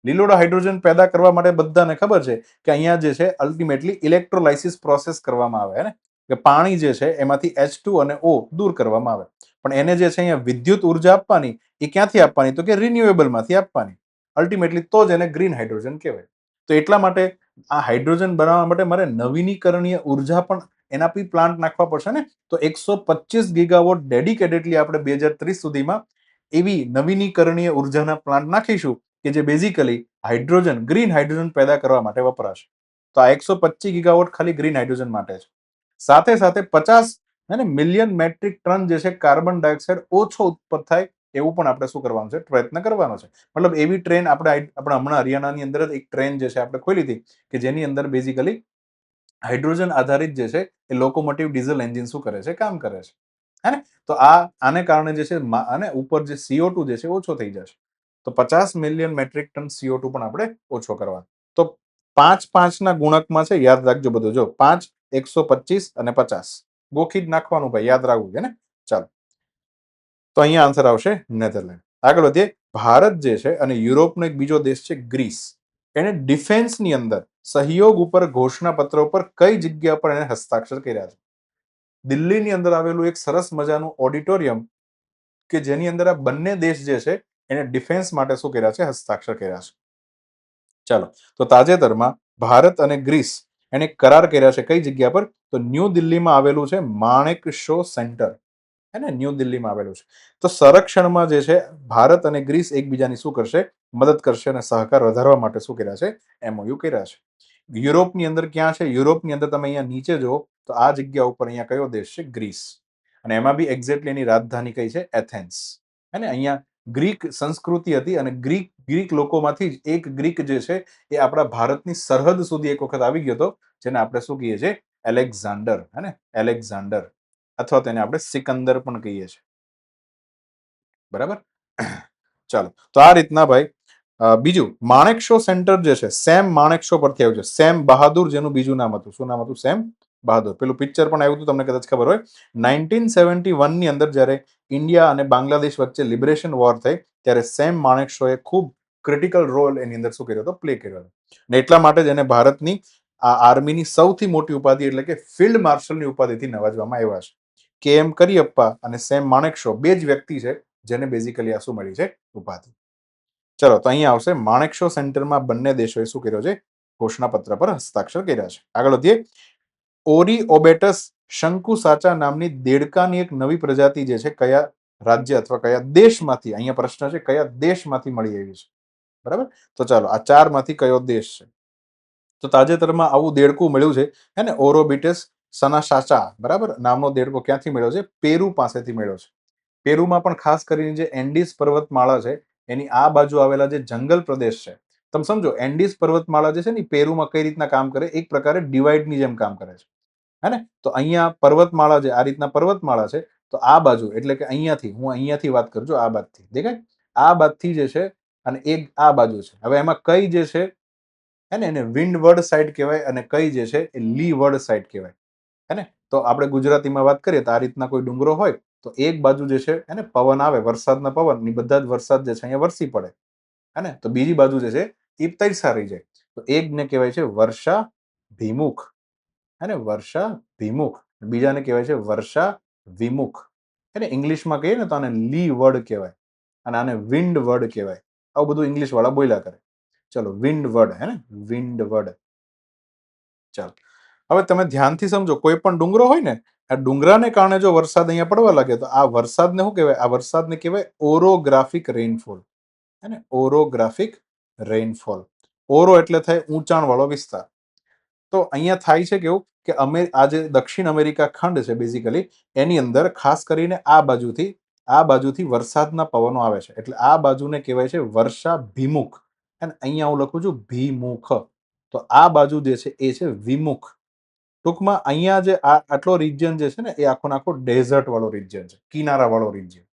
લીલોડો હાઇડ્રોજન પેદા કરવા માટે બધાને ખબર છે કે અહીંયા જે છે અલ્ટિમેટલી ઇલેક્ટ્રોલાઇસિસ પ્રોસેસ કરવામાં આવે, કે પાણી જે છે એમાંથી H2 અને O દૂર કરવામાં આવે. પણ એને જે છે અહીંયા વિદ્યુત ઉર્જા આપવાની, એ ક્યાંથી આપવાની? તો કે રિન્યુએબલમાંથી આપવાની. અલ્ટિમેટલી તો જ એને ગ્રીન હાઇડ્રોજન કહેવાય. તો એટલા માટે આ હાઇડ્રોજન બનાવવા માટે મારે નવીનીકરણીય ઉર્જા પણ એના પી પ્લાન્ટ નાખવા પડશે ને. તો 125 ગીગાવોટ ડેડિકેટેડલી આપણે 2030 સુધીમાં એવી નવીનીકરણીય ઉર્જાના પ્લાન્ટ નાખીશું કે જે બેઝિકલી હાઇડ્રોજન, ગ્રીન હાઇડ્રોજન પેદા કરવા માટે વપરાશે. તો આ 125 ગીગાવોટ ખાલી ગ્રીન હાઇડ્રોજન માટે છે. સાથે સાથે 50 મિલિયન મેટ્રિક ટન જે છે કાર્બન ડાયોક્સાઇડ ઓછો ઉત્પન્ન થાય એવું પણ આપણે શું કરવાનું છે, પ્રયત્ન કરવાનો છે. મતલબ એવી ટ્રેન આપણે હમણાં હરિયાણાની અંદર જ એક ટ્રેન જે છે આપણે ખોલી હતી કે જેની અંદર બેઝિકલી હાઇડ્રોજન આધારિત જે છે એ લોકોમોટિવ ડીઝલ એન્જિન શું કરે છે, કામ કરે છે. હે ને? તો આને કારણે જે છે અને ઉપર જે CO2 જે છે ઓછો થઈ જશે. તો 50 મિલિયન મેટ્રિક ટન CO2 પણ આપણે ઓછો કરવાનો. તો 5 ના ગુણકમાં છે, યાદ રાખજો બધું. જો 5, 125 અને 50 ગોખી જ નાખવાનું ભાઈ, યાદ રાખવું છે ને. ચાલો, તો અહીંયા આન્સર આવશે નેધરલેન્ડ. આગળ વધીએ. ભારત જે છે અને યુરોપનો એક બીજો દેશ છે ગ્રીસ, એને ડિફેન્સની અંદર સહયોગ ઉપર ઘોષણાપત્ર ઉપર કઈ જગ્યા પર એને હસ્તાક્ષર કર્યા છે? દિલ્હીની અંદર આવેલું એક સરસ મજાનું ઓડિટોરિયમ કે જેની અંદર આ બંને દેશ જે છે એને ડિફેન્સ માટે શું કર્યા છે, હસ્તાક્ષર કર્યા છે. ચાલો, તો તાજેતરમાં ભારત અને ગ્રીસ એને કરાર કર્યા છે કઈ જગ્યા પર? તો ન્યૂ દિલ્હીમાં આવેલું છે માણેક શો સેન્ટર, હે ને, ન્યૂ દિલ્હીમાં આવેલું છે. તો સંરક્ષણમાં જે છે ભારત અને ગ્રીસ એકબીજાની શું કરશે, મદદ કરશે અને સહકાર વધારવા માટે શું કર્યા છે, MOU કર્યા છે. યુરોપની અંદર ક્યાં છે? યુરોપની અંદર તમે અહીંયા નીચે જુઓ તો આ જગ્યા ઉપર અહીંયા કયો દેશ છે? ગ્રીસ. અને એમાં બી એક્ઝેક્ટલી એની રાજધાની કઈ છે? એથેન્સ. હે ને, અહીંયા ગ્રીક સંસ્કૃતિ હતી અને ગ્રીક લોકોમાંથી જ એક ગ્રીક જે છે એ આપણા ભારતની સરહદ સુધી એક વખત આવી ગયો હતો, જેને આપણે શું કહીએ છીએ? એલેક્ઝાન્ડર. હે ને, એલેક્ઝાન્ડર, અથવા તેને આપણે સિકંદર પણ કહીએ છીએ. બરાબર. ચાલો, તો આ રીતના ભાઈ. બીજું માણેકશો સેન્ટર જે છે સેમ માણેકશો પરથી આવ્યું છે. સેમ બહાદુર જેનું બીજું નામ હતું. શું નામ હતું? સેમ બહાદુર. પેલું પિક્ચર પણ આવ્યું હતું, તમને કદાચ ખબર હોય. 1971 ની અંદર જ્યારે ઇન્ડિયા અને બાંગ્લાદેશ વચ્ચે લિબરેશન વોર થઈ ત્યારે સેમ માણેકશોએ ખૂબ ક્રિટિકલ રોલ એની અંદર શું કર્યો હતો? પ્લે કર્યો હતો. ને એટલા માટે જ એને ભારતની આ આર્મીની સૌથી મોટી ઉપાધિ એટલે કે ફિલ્ડ માર્શલની ઉપાધિથી નવાજવામાં આવ્યા છે. KM કરિયપ્પા અને સેમ માણેકશો બે જ વ્યક્તિ છે જેને બેઝિકલી આ શું મળી છે? ઉપાધિ. ચલો, તો અહીંયા આવશે માણેકશો સેન્ટરમાં બંને દેશોએ શું કર્યો છે? ઘોષણાપત્ર પર હસ્તાક્ષર કર્યા છે. આગળ વધીએ. ઓરી ઓબેટસ શંકુ સાચા નામની દેડકાની એક નવી પ્રજાતિ જે છે કયા રાજ્ય અથવા કયા દેશમાંથી, અહીંયા પ્રશ્ન છે કયા દેશમાંથી મળી આવી છે? બરાબર. તો ચાલો, આ 4 માંથી કયો દેશ છે? તો તાજેતરમાં આવું દેડકું મળ્યું છે, હે ને, ઓરોબિટસ સનાસાચા, બરાબર, નામનો દેડકો ક્યાંથી મળ્યો છે? પેરુ પાસેથી મળ્યો છે. પેરુમાં પણ ખાસ કરીને જે એન્ડીઝ પર્વતમાળા છે એની આ બાજુ આવેલા જે જંગલ પ્રદેશ છે, તમે સમજો એન્ડીઝ પર્વતમાળા જે છે ને પેરુમાં કઈ રીતના કામ કરે, એક પ્રકારે ડિવાઈડની જેમ કામ કરે છે. હે ને, તો અહીંયા પર્વતમાળા જે આ રીતના પર્વતમાળા છે, તો આ બાજુ એટલે કે અહીંયાથી વાત કરજો, આ બાજુથી દેખાય, આ બાજુથી જે છે અને એક આ બાજુ છે. હવે એમાં કઈ જે છે, હે ને, એને વિન્ડવર્ડ સાઇડ કહેવાય અને કઈ જે છે એ લીવર્ડ સાઇડ કહેવાય. હે ને, તો આપણે ગુજરાતીમાં વાત કરીએ તો આ રીતના કોઈ ડુંગરો હોય તો એક બાજુ જે છે એને પવન આવે, વરસાદના પવન ની બધા જ વરસાદ જે છે અહીંયા વરસી પડે. હે ને, તો બીજી બાજુ જે છે એ તૈસા રહી જાય. તો એકને કહેવાય છે વર્ષા ભીમુખ. હે ને, વર્ષા ભીમુખ. બીજાને કહેવાય છે વર્ષા વિમુખ. હે ને, ઇંગ્લિશમાં કહીએ ને તો આને લી વર્ડ કહેવાય અને આને વિન્ડ વર્ડ કહેવાય. આવું બધું ઇંગ્લિશ વાળા બોલ્યા કરે. ચલો, વિન્ડ વર્ડ. હે ને, વિન્ડ વર્ડ. ચાલો, હવે તમે ધ્યાનથી સમજો, કોઈ પણ ડુંગરો હોય ને, આ ડુંગરાને કારણે જો વરસાદ અહીંયા પડવા લાગે તો આ વરસાદને શું કહેવાય? આ વરસાદને કહેવાય ઓરોગ્રાફિક રેઇનફોલ. હે ને, ઓરોગ્રાફિક રેઇનફોલ. ઓરો એટલે થાય ઊંચાણ વાળો વિસ્તાર. તો અહીંયા થાય છે કેવું કે આ જે દક્ષિણ અમેરિકા ખંડ છે બેઝિકલી એની અંદર ખાસ કરીને આ બાજુથી વરસાદના પવનો આવે છે, એટલે આ બાજુને કહેવાય છે વર્ષા ભીમુખ. અને અહીંયા હું લખું છું ભીમુખ. તો આ બાજુ જે છે એ છે વિમુખ. ટૂંકમાં અહીંયા જે આટલો રિજિયન જે છે ને એ આખો ડેઝર્ટ વાળો રિજિયન છે, કિનારા વાળો રિજિયન.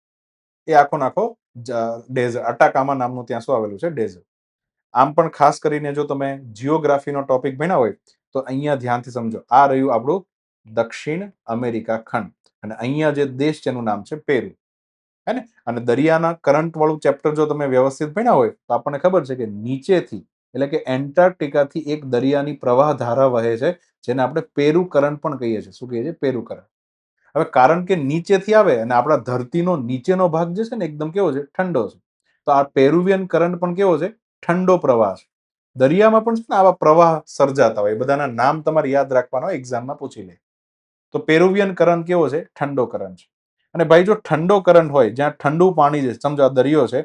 એ આખો ડેઝર્ટ, અટાકામા નામનું ત્યાં શું આવેલું છે? ડેઝર્ટ. આમ પણ ખાસ કરીને જો તમે જીઓગ્રાફીનો ટોપિક ભણ્યા હોય તો અહીંયા ધ્યાનથી સમજો, આ રહ્યું આપણું દક્ષિણ અમેરિકા ખંડ અને અહીંયા જે દેશ છે એનું નામ છે પેરુ. હે ને, અને દરિયાના કરંટ વાળું ચેપ્ટર જો તમે વ્યવસ્થિત ભણ્યા હોય તો આપણને ખબર છે કે નીચેથી એટલે કે એન્ટાર્કટિકાથી એક દરિયાની પ્રવાહ ધારા વહે છે જેને આપણે પેરુ કરંટ પણ કહીએ છીએ. શું કહીએ છીએ? Peru current. હવે કારણ કે નીચેથી આવે અને આપણા ધરતીનો નીચેનો ભાગ જે છે ને એકદમ કેવો છે? ઠંડો છે. તો આ પેરુવિયન કરંટ પણ કેવો છે? ઠંડો પ્રવાહ છે. દરિયામાં પણ છે ને આવા પ્રવાહ સર્જાતા હોય, બધાના નામ તમારે યાદ રાખવાના હોય, એક્ઝામમાં પૂછી લે. તો પેરુવિયન કરંટ કેવો છે? ઠંડો કરંટ છે. અને ભાઈ જો ઠંડો કરંટ હોય, જ્યાં ઠંડુ પાણી છે, સમજો આ દરિયો છે,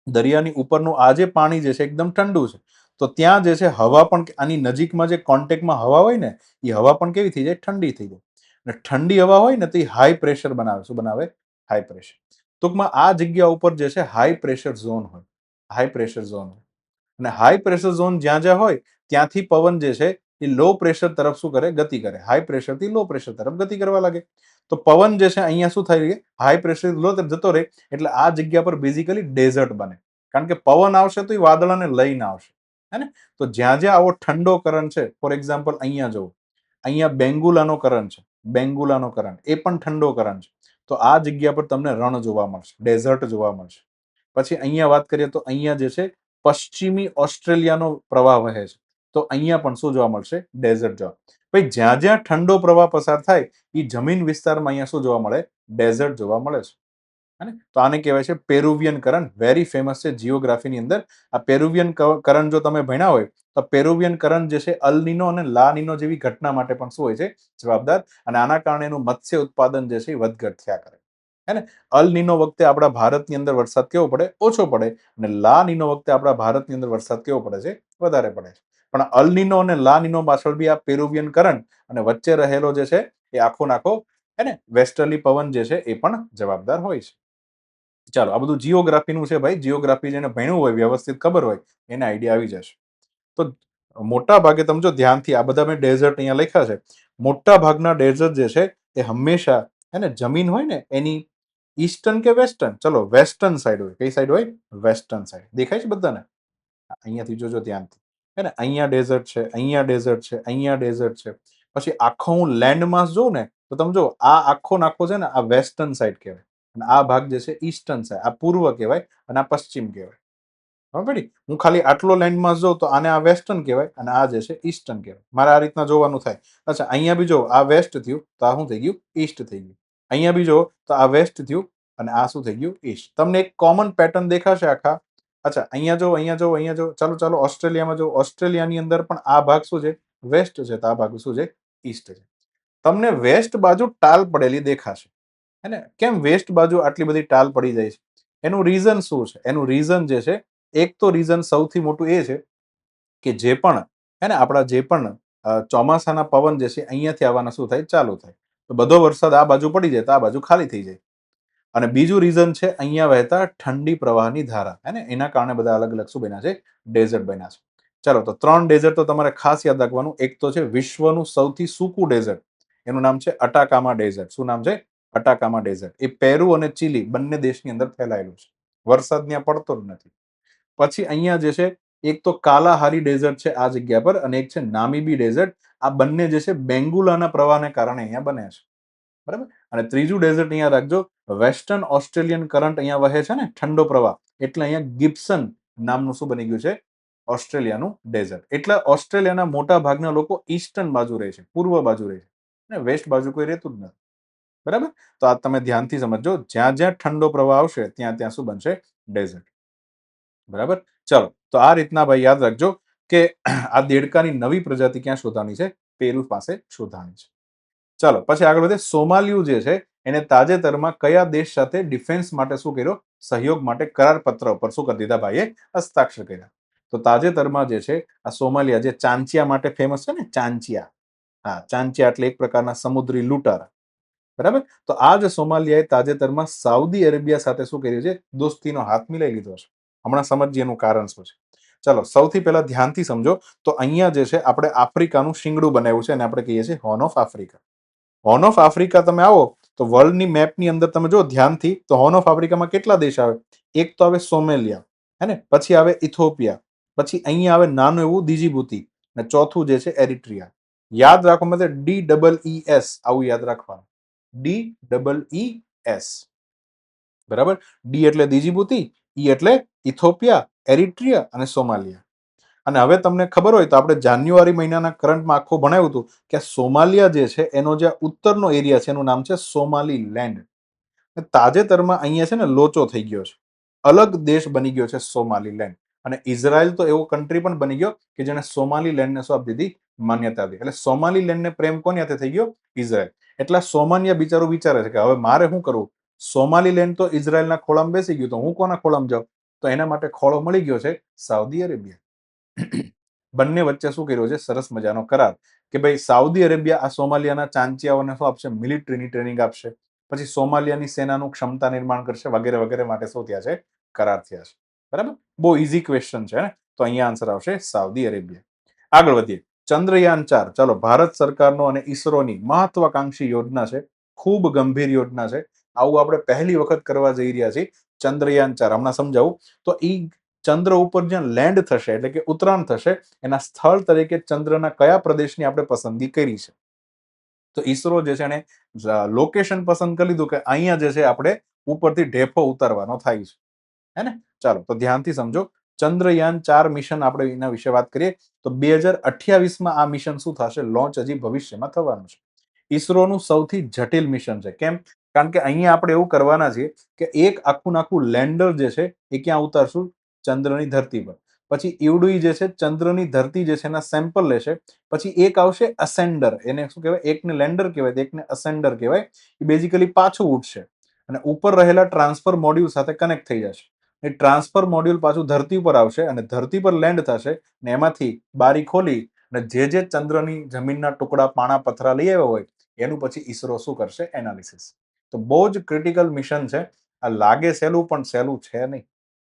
દરિયાની ઉપરનું આ જે પાણી જે છે એકદમ ઠંડુ છે, તો ત્યાં જે છે હવા પણ આની નજીકમાં જે કોન્ટેક્ટમાં હવા હોય ને એ હવા પણ કેવી થઈ જાય? ઠંડી થઈ જાય. અને ઠંડી હવા હોય ને તો એ હાઈ પ્રેશર બનાવે. શું બનાવે? High pressure. ટૂંકમાં આ જગ્યા ઉપર જે છે હાઈ પ્રેશર ઝોન હોય, હાઈ પ્રેશર ઝોન હોય. અને હાઈ પ્રેશર ઝોન જ્યાં જ્યાં હોય ત્યાંથી પવન જે છે એ લો પ્રેશર તરફ શું કરે, ગતિ કરે. હાઈ પ્રેશર થી લો પ્રેશર તરફ ગતિ કરવા લાગે. તો પવન જે છે અહીંયા શું થાય છે, હાઈ પ્રેશર લો તરફ જતો રહે, એટલે આ જગ્યા પર બેઝિકલી ડેઝર્ટ બને. કારણ કે પવન આવશે તો એ વાદળાને લઈને આવશે, હે ને. તો જ્યાં જ્યાં આવો ઠંડો કરંટ છે, ફોર એક્ઝામ્પલ અહીંયા જુઓ, અહીંયા બેંગુલાનો કરંટ છે, બેંગુલાનો કરંટ એ પણ ઠંડો કરંટ છે. તો આ જગ્યા પર તમને રણ જોવા મળશે, ડેઝર્ટ જોવા મળશે. પછી અહીંયા વાત કરીએ તો અહીંયા જે છે પશ્ચિમી ઓસ્ટ્રેલિયાનો પ્રવાહ વહે છે. તો અહીંયા પણ શું જોવા મળશે, ડેઝર્ટ જોવા. ભાઈ જ્યાં જ્યાં ઠંડો પ્રવાહ પસાર થાય એ જમીન વિસ્તારમાં અહીંયા શું જોવા મળે, ડેઝર્ટ જોવા મળે છે. તો આને કહેવાય છે પેરુવિયન કરંટ. વેરી ફેમસ છે જીઓગ્રાફીની અંદર. આ પેરુવિયન કરંટ જો તમે ભણ્યા હોય તો પેરુવિયન કરંટ જે છે અલનીનો અને લાનીનો જેવી ઘટના માટે પણ શું હોય છે, જવાબદાર. અને આના કારણે એનું મત્સ્ય ઉત્પાદન જે છે એ વધઘટ થયા કરે, હે ને. અલનીનો વખતે આપણા ભારતની અંદર વરસાદ કેવો પડે, ઓછો પડે. અને લાનીનો વખતે આપણા ભારતની અંદર વરસાદ કેવો પડે છે, વધારે પડે છે. પણ અલનીનો અને લાનીનો પાછળ બી આ પેરુવિયન કરંટ અને વચ્ચે રહેલો જે છે એ આખો નાખો, હે ને, વેસ્ટર્લી પવન જે છે એ પણ જવાબદાર હોય છે. ચાલો, આ બધું જીઓગ્રાફીનું છે ભાઈ. જીઓગ્રાફી જેને ભણ્યું હોય, વ્યવસ્થિત ખબર હોય, એને આઈડિયા આવી જશે. તો મોટા ભાગે તમે જો ધ્યાનથી, આ બધા મેં ડેઝર્ટ અહીંયા લખ્યા છે. મોટા ભાગના ડેઝર્ટ જે છે એ હંમેશા, હે ને, જમીન હોય ને એની ઈસ્ટર્ન કે વેસ્ટર્ન, ચલો વેસ્ટર્ન સાઈડ હોય. કઈ સાઈડ હોય, વેસ્ટર્ન સાઈડ. દેખાય છે બધાને? અહીંયાથી જોજો ધ્યાનથી, હે ને. અહીંયા ડેઝર્ટ છે, અહીંયા ડેઝર્ટ છે, અહીંયા ડેઝર્ટ છે. પછી આખો હું લેન્ડ માસ જોઉં ને તો તમે જો આ આખો નાખો છે ને, આ વેસ્ટર્ન સાઈડ કહેવાય. અને આ ભાગ જે છે ઈસ્ટર્ન સાઈડ, આ પૂર્વ કહેવાય અને આ પશ્ચિમ કહેવાય. બરાબર. હું ખાલી આટલો લેન્ડ માસ જોઉં તો આને આ વેસ્ટર્ન કહેવાય અને આ જે છે ઈસ્ટર્ન કહેવાય. મારે આ રીતના જોવાનું થાય. અચ્છા, અહીંયા બી જો આ વેસ્ટ થયું તો આ શું થઈ ગયું, ઈસ્ટ થઈ ગયું. અહીંયા બી જો તો આ વેસ્ટ થયું અને આ શું થઈ ગયું, ઈસ્ટ. તમને એક કોમન પેટર્ન દેખાશે આખા. અચ્છા, અહીંયા જો, અહીંયા જો, અહીંયા જો. ચાલો ચાલો, ઓસ્ટ્રેલિયામાં જો, ઓસ્ટ્રેલિયાની અંદર પણ આ ભાગ શું છે, વેસ્ટ છે, તો આ ભાગ શું છે, ઈસ્ટ છે. તમને વેસ્ટ બાજુ ટાલ પડેલી દેખાશે, હે ને. કેમ વેસ્ટ બાજુ આટલી બધી ટાલ પડી જાય છે? એનું રીઝન શું છે? એનું રીઝન જે છે, એક તો રીઝન સૌથી મોટું એ છે કે જે પણ, હે ને, આપણા જે પણ ચોમાસાના પવન જે છે અહીંયાથી આવવાના શું થાય, ચાલુ થાય. તો બધો વરસાદ આ બાજુ પડી જાય તો આ બાજુ ખાલી થઈ જાય. અને બીજું રીઝન છે અહીંયા વહેતા ઠંડી પ્રવાહની ધારા, હે ને. એના કારણે બધા અલગ અલગ શું બન્યા છે, ડેઝર્ટ બન્યા છે. ચાલો, તો 3 ડેઝર્ટ તો તમારે ખાસ યાદ રાખવાનું. એક તો છે વિશ્વનું સૌથી સૂકું ડેઝર્ટ, એનું નામ છે અટાકામા ડેઝર્ટ. શું નામ છે, અટાકામા ડેઝર્ટ. એ પેરુ અને ચીલી બંને દેશની અંદર ફેલાયેલું છે. વરસાદ ત્યાં પડતો જ નથી. પછી અહીંયા જે છે એક તો કાલાહારી ડેઝર્ટ છે આ જગ્યા પર, અને એક છે નામીબી ડેઝર્ટ. આ બંને જે છે બેંગુલાના પ્રવાહને કારણે અહીંયા બને છે, બરાબર. અને ત્રીજું ડેઝર્ટ અહીંયા રાખજો, વેસ્ટર્ન ઓસ્ટ્રેલિયન કરંટ અહીંયા વહે છે ને, ઠંડો પ્રવાહ, એટલે અહીંયા ગિબ્સન નામનું શું બની ગયું છે, ઓસ્ટ્રેલિયાનું ડેઝર્ટ. એટલે ઓસ્ટ્રેલિયાના મોટા ભાગના લોકો ઈસ્ટર્ન બાજુ રહે છે, પૂર્વ બાજુ રહે છે, ને વેસ્ટ બાજુ કોઈ રહેતું જ નથી, બરાબર. તો આ તમે ધ્યાનથી સમજો. જ્યાં જ્યાં ઠંડો પ્રવાહ આવશે ત્યાં ત્યાં શું બનશે, ડેઝર્ટ, બરાબર. ચલો, તો આ રીતના ભાઈ યાદ રાખજો કે આ દેડકાની નવી પ્રજાતિ ક્યાં શોધવાની છે, પેરુ પાસે શોધવાની છે. ચાલો, પછી આગળ વધે. સોમાલિયુ જે છે એને તાજેતરમાં કયા દેશ સાથે ડિફેન્સ માટે શું કર્યો, સહયોગ માટે કરાર પત્ર ઉપર શું કરી દીધા ભાઈએ, હસ્તાક્ષર કર્યા. તો તાજેતરમાં જે છે આ સોમાલિયા, જે ચાંચિયા માટે ફેમસ છે ને, ચાંચિયા, હા, ચાંચિયા એટલે એક પ્રકારના સમુદ્રી લૂંટાર, બરાબર. તો આ જ સોમાલિયાએ તાજેતરમાં સાઉદી અરેબિયા સાથે શું કર્યું છે, દોસ્તીનો હાથ મિલાવી લીધો છે. હમણાં સમજીએ એનું કારણ શું છે. ચાલો, સૌથી પહેલા ધ્યાનથી સમજો. તો અહીંયા જે છે આપણે આફ્રિકાનું શિંગડું બનાવ્યું છે અને આપણે કહીએ છીએ horn of Africa. Horn of Africa તમે આવો તો વર્લ્ડની મેપની અંદર તમે જો ધ્યાનથી, તો હોર્ન ઓફ આફ્રિકામાં કેટલા દેશ આવે? એક તો આવે સોમેલિયા, હે ને. પછી આવે ઇથોપિયા. પછી અહીંયા આવે નાનું એવું દીજીબુતી. અને ચોથું જે છે એરિટ્રિયા. યાદ રાખો મતલબ DEES, આવું યાદ રાખવાનું. DEES, બરાબર. ડી એટલે દીજીબુતી, ઈ એટલે ઇથોપિયા, એરિટ્રિયા અને સોમાલિયા. અને હવે તમને ખબર હોય તો આપણે જાન્યુઆરી મહિનાના કરંટમાં આખું ભણાવ્યું હતું કે સોમાલિયા જે છે એનો જે ઉત્તરનો એરિયા છે એનું નામ છે સોમાલી લેન્ડ. તાજેતરમાં અહીંયા છે ને લોચો થઈ ગયો છે, અલગ દેશ બની ગયો છે સોમાલી લેન્ડ. અને ઇઝરાયલ તો એવો કન્ટ્રી પણ બની ગયો કે જેને સોમાલી લેન્ડને શું આપી દીધી, માન્યતા આપી. એટલે સોમાલી લેન્ડને પ્રેમ કોની હાથે થઈ ગયો, ઇઝરાયલ. એટલે સોમાલિયા બિચારું વિચારે છે કે હવે મારે શું કરવું, સોમાલી લેન્ડ તો ઇઝરાયલના ખોળામાં બેસી ગયું, તો હું કોના ખોળામાં જાઉં? તો એના માટે ખોળો મળી ગયો છે સાઉદી અરેબિયા. બંને વચ્ચે શું કર્યો છે, સરસ મજાનો કરાર કે ભાઈ સાઉદી અરેબિયા આ સોમાલિયાના ચાંચિયાઓને શું આપશે, મિલિટરીની ટ્રેનિંગ આપશે. પછી સોમાલિયાની સેનાનું ક્ષમતા નિર્માણ કરશે વગેરે વગેરે માટે શું થયા છે? કરાર થયા છે. બરાબર, બહુ ઇઝી ક્વેશ્ચન છે ને. તો અહીંયા આન્સર આવશે સાઉદી અરેબિયા. આગળ વધીએ. ચંદ્રયાન 4, ચાલો, ભારત સરકારનો અને ઈસરોની મહત્વાકાંક્ષી યોજના છે. ખૂબ ગંભીર યોજના છે. આવું આપણે પહેલી વખત કરવા જઈ રહ્યા છીએ. ચંદ્રયાન 4 હમણાં સમજાવું. તો ઈ ચંદ્ર ઉપર જ્યાં લેન્ડ થશે એટલે કે ઉતરાણ થશે, એના સ્થળ તરીકે ચંદ્રના કયા પ્રદેશની આપણે પસંદગી કરી છે? તો ઈસરો જે છે એને લોકેશન પસંદ કરી લીધું કે અહીંયા જે છે આપણે ઉપરથી ઢેફો ઉતારવાનો થાય છે. હે ને? ચાલો, તો ધ્યાનથી સમજો. ચંદ્રયાન 4 મિશન આપણે એના વિશે વાત કરીએ તો 2028માં આ મિશન શું થશે? લોન્ચ હજી ભવિષ્યમાં થવાનું છે. ઈસરોનું સૌથી જટિલ મિશન છે. કેમ? કારણ કે અહીંયા આપણે એવું કરવાના છીએ કે એક આખું લેન્ડર જે છે એ ક્યાં ઉતારશું? ચંદ્રની ધરતી પર. પછી ઈવડુઈ જે છે ચંદ્રની ધરતી જે છે એના સેમ્પલ લેશે. પછી એક આવશે અસેન્ડર. એને શું કહેવાય? એકને લેન્ડર કહેવાય, એકને અસેન્ડર કહેવાય. એ બેઝિકલી પાછું ઉઠશે અને ઉપર રહેલા ટ્રાન્સફર મોડ્યુલ સાથે કનેક્ટ થઈ જશે. એ ટ્રાન્સફર મોડ્યુલ પાછું ધરતી પર આવશે અને ધરતી પર લેન્ડ થશે અને એમાંથી બારી ખોલી અને જે ચંદ્રની જમીનના ટુકડા, પાણા, પથરા લઈ આવ્યો હોય એનું પછી ઈસરો શું કરશે? એનાલિસિસ. તો બહુ જ ક્રિટિકલ મિશન છે. આ લાગે સહેલું પણ સહેલું છે નહીં.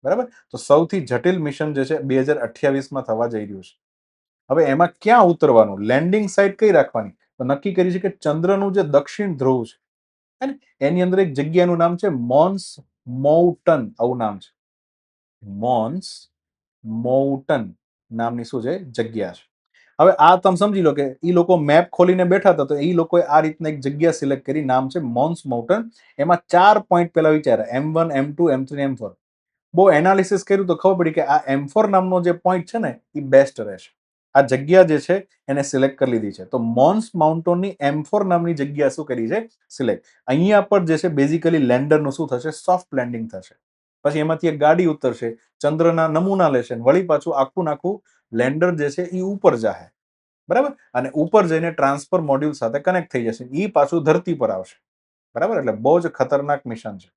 બરાબર, તો સૌથી જટિલ મિશન જે છે 2028માં થવા જઈ રહ્યું છે. હવે એમાં ક્યાં ઉતરવાનું? લેન્ડિંગ સાઇટ કઈ રાખવાની? તો નક્કી કરી છે કે ચંદ્રનું જે દક્ષિણ ધ્રુવ છે એની અંદર એક જગ્યાનું નામ છે મોન્સ મોઉટન. આવું નામ છે. મોન્સ મોઉટન નામની શું છે? જગ્યા છે. હવે આ તમે સમજી લો કે ઈ લોકો મેપ ખોલીને બેઠા હતા તો ઈ લોકોએ આ રીતના એક જગ્યા સિલેક્ટ કરી, નામ છે મોન્સ માઉન્ટન. એમાં 4 પોઈન્ટ પેલા વિચાર્યા, M1, M2, M3, M4. બહુ એનાલિસિસ કર્યું તો ખબર પડી કે આ M4 નામનો જે પોઈન્ટ છે ને એ બેસ્ટ રહેશે. આ જગ્યા જે છે એને સિલેક્ટ કરી લીધી છે. તો મોન્સ માઉન્ટનની M4 નામની જગ્યા શું કરી છે? સિલેક્ટ. અહીંયા પર જે છે બેઝિકલી લેન્ડરનું શું થશે? સોફ્ટ લેન્ડિંગ થશે. પછી એમાંથી એક ગાડી ઉતરશે, ચંદ્રના નમૂના લેશે, વળી પાછું આખું લેન્ડર જે છે એ ઉપર જાહે. બરાબર, અને ઉપર જઈને ટ્રાન્સફર મોડ્યુલ સાથે કનેક્ટ થઈ જશે. એ પાછું ધરતી પર આવશે. બરાબર, એટલે બહુ જ ખતરનાક મિશન છે.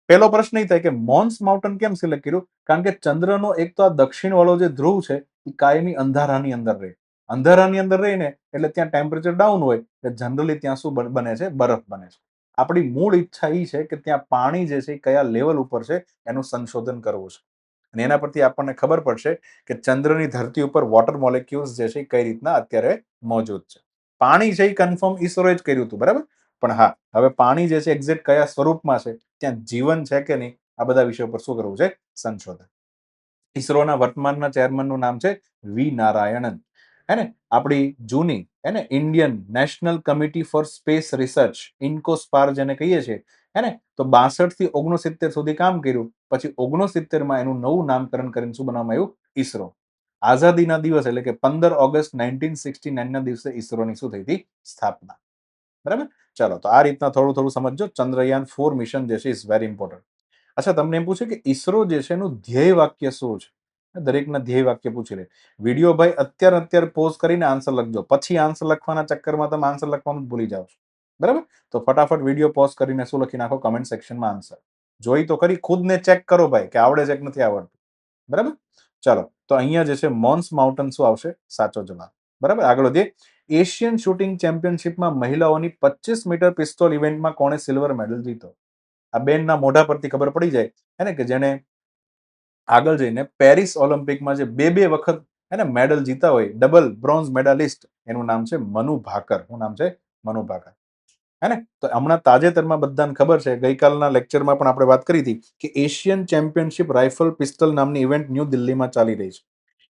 પહેલો પ્રશ્ન એ થાય કે મોન્સ માઉન્ટન કેમ સિલેક્ટ કર્યું? કારણ કે ચંદ્રનો એક તો આ દક્ષિણ વાળો જે ધ્રુવ છે એ કાયમી અંધારાની અંદર રહે. અંધારાની અંદર રહીને એટલે ત્યાં ટેમ્પરેચર ડાઉન હોય એટલે જનરલી ત્યાં શું બને છે? બરફ બને છે. આપણી મૂળ ઈચ્છા એ છે કે ત્યાં પાણી જે છે એ કયા લેવલ ઉપર છે એનું સંશોધન કરવું છે. અને એના પરથી આપણને ખબર પડશે કે ચંદ્રની ધરતી ઉપર વોટર મોલેક્યુલ્સ જે છે કઈ રીતના અત્યારે મોજૂદ છે. પાણી છે એ કન્ફર્મ ઈસરોએ જ કર્યું હતું. બરાબર, પણ હા, હવે પાણી જે છે એક્ઝેક્ટ કયા સ્વરૂપમાં છે, ત્યાં જીવન છે કે નહીં, આ બધા વિષયો પર શું કરવું છે? સંશોધન. ઈસરોના વર્તમાનના ચેરમેનનું નામ છે વી નારાયણન. હે ને? આપણી જૂની Indian national committee for space research, ઇન્કોસ્પાર જેને કહીએ છીએ, હે ને? તો 62 થી 69 સુધી કામ કર્યું. પછી 69માં એનું નવું નામકરણ કરીને શું બનાવવામાં આવ્યું? ઈસરો. આઝાદીના દિવસ એટલે કે 15 ઓગસ્ટ 1969 ના દિવસે ઈસરોની શું થઈ હતી? સ્થાપના. બરાબર, ચાલો, તો આ રીતના થોડું સમજો. ચંદ્રયાન 4 મિશન જે છે ઇઝ વેરી ઇમ્પોર્ટન્ટ. અચ્છા, તમને એમ પૂછે કે ઈસરો જે છે એનું ધ્યેય વાક્ય શું છે? દરેકના ધ્યેય વાક્ય પૂછી લે. વિડીયો ભાઈ અત્યારે પોઝ કરીને આન્સર લખજો. પછી આન્સર લખવાના ચક્કરમાં તમે આન્સર લખવાનું ભૂલી જાઓ છો. બરાબર, તો ફટાફટ વિડીયો પોઝ કરીને શું લખી નાખો? કમેન્ટ સેક્શનમાં આન્સર. જોઈ તો ખરી, ખુદને ચેક કરો ભાઈ કે આવડે છે કે નથી આવડતું. બરાબર, ચાલો, તો અહીંયા જે છે મોન્સ માઉન્ટન શું આવશે? સાચો જવાબ. બરાબર, આગળ વધીએ. એશિયન શૂટિંગ ચેમ્પિયનશિપમાં મહિલાઓની 25 મીટર પિસ્તોલ ઇવેન્ટમાં કોણે સિલ્વર મેડલ જીતો? આ બેનના મોઢા પરથી ખબર પડી જાય હે ને કે જેને આગળ જઈને પેરિસ ઓલિમ્પિકમાં જે બે વખત મેડલ જીતા હોય, ડબલ બ્રોન્ઝ મેડાલિસ્ટ, એનું નામ છે મનુ ભાકર. શું નામ છે? મનુ ભાકર. હે ને? તો હમણાં તાજેતરમાં બધાને ખબર છે, ગઈકાલના લેક્ચરમાં પણ આપણે વાત કરી હતી કે એશિયન ચેમ્પિયનશિપ રાઇફલ પિસ્તલ નામની ઇવેન્ટ ન્યૂ દિલ્હીમાં ચાલી રહી છે.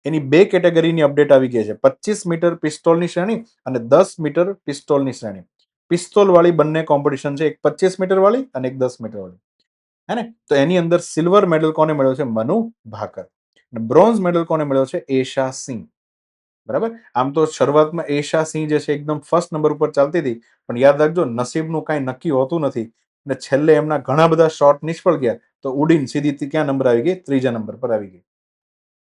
એની 2 કેટેગરીની અપડેટ આવી ગઈ છે, 25 મીટર પિસ્તોલની શ્રેણી અને 10 મીટર પિસ્તોલની શ્રેણી. પિસ્તોલ વાળી બંને કોમ્પિટિશન છે, એક 25 મીટર વાળી અને એક 10 મીટર વાળી. હે ને? તો એની અંદર સિલ્વર મેડલ કોને મળ્યો છે? મનુ ભાકર. બ્રોન્ઝ મેડલ કોને મળ્યો છે? એશા સિંહ. બરાબર, આમ તો શરૂઆતમાં એશા સિંહ જે છે એકદમ ફર્સ્ટ નંબર ઉપર ચાલતી હતી, પણ યાદ રાખજો નસીબનું કાંઈ નક્કી હોતું નથી અને છેલ્લે એમના ઘણા બધા શોટ નિષ્ફળ ગયા તો ઉડીને સીધી ક્યાં નંબર આવી ગઈ? 3જા નંબર પર આવી ગઈ.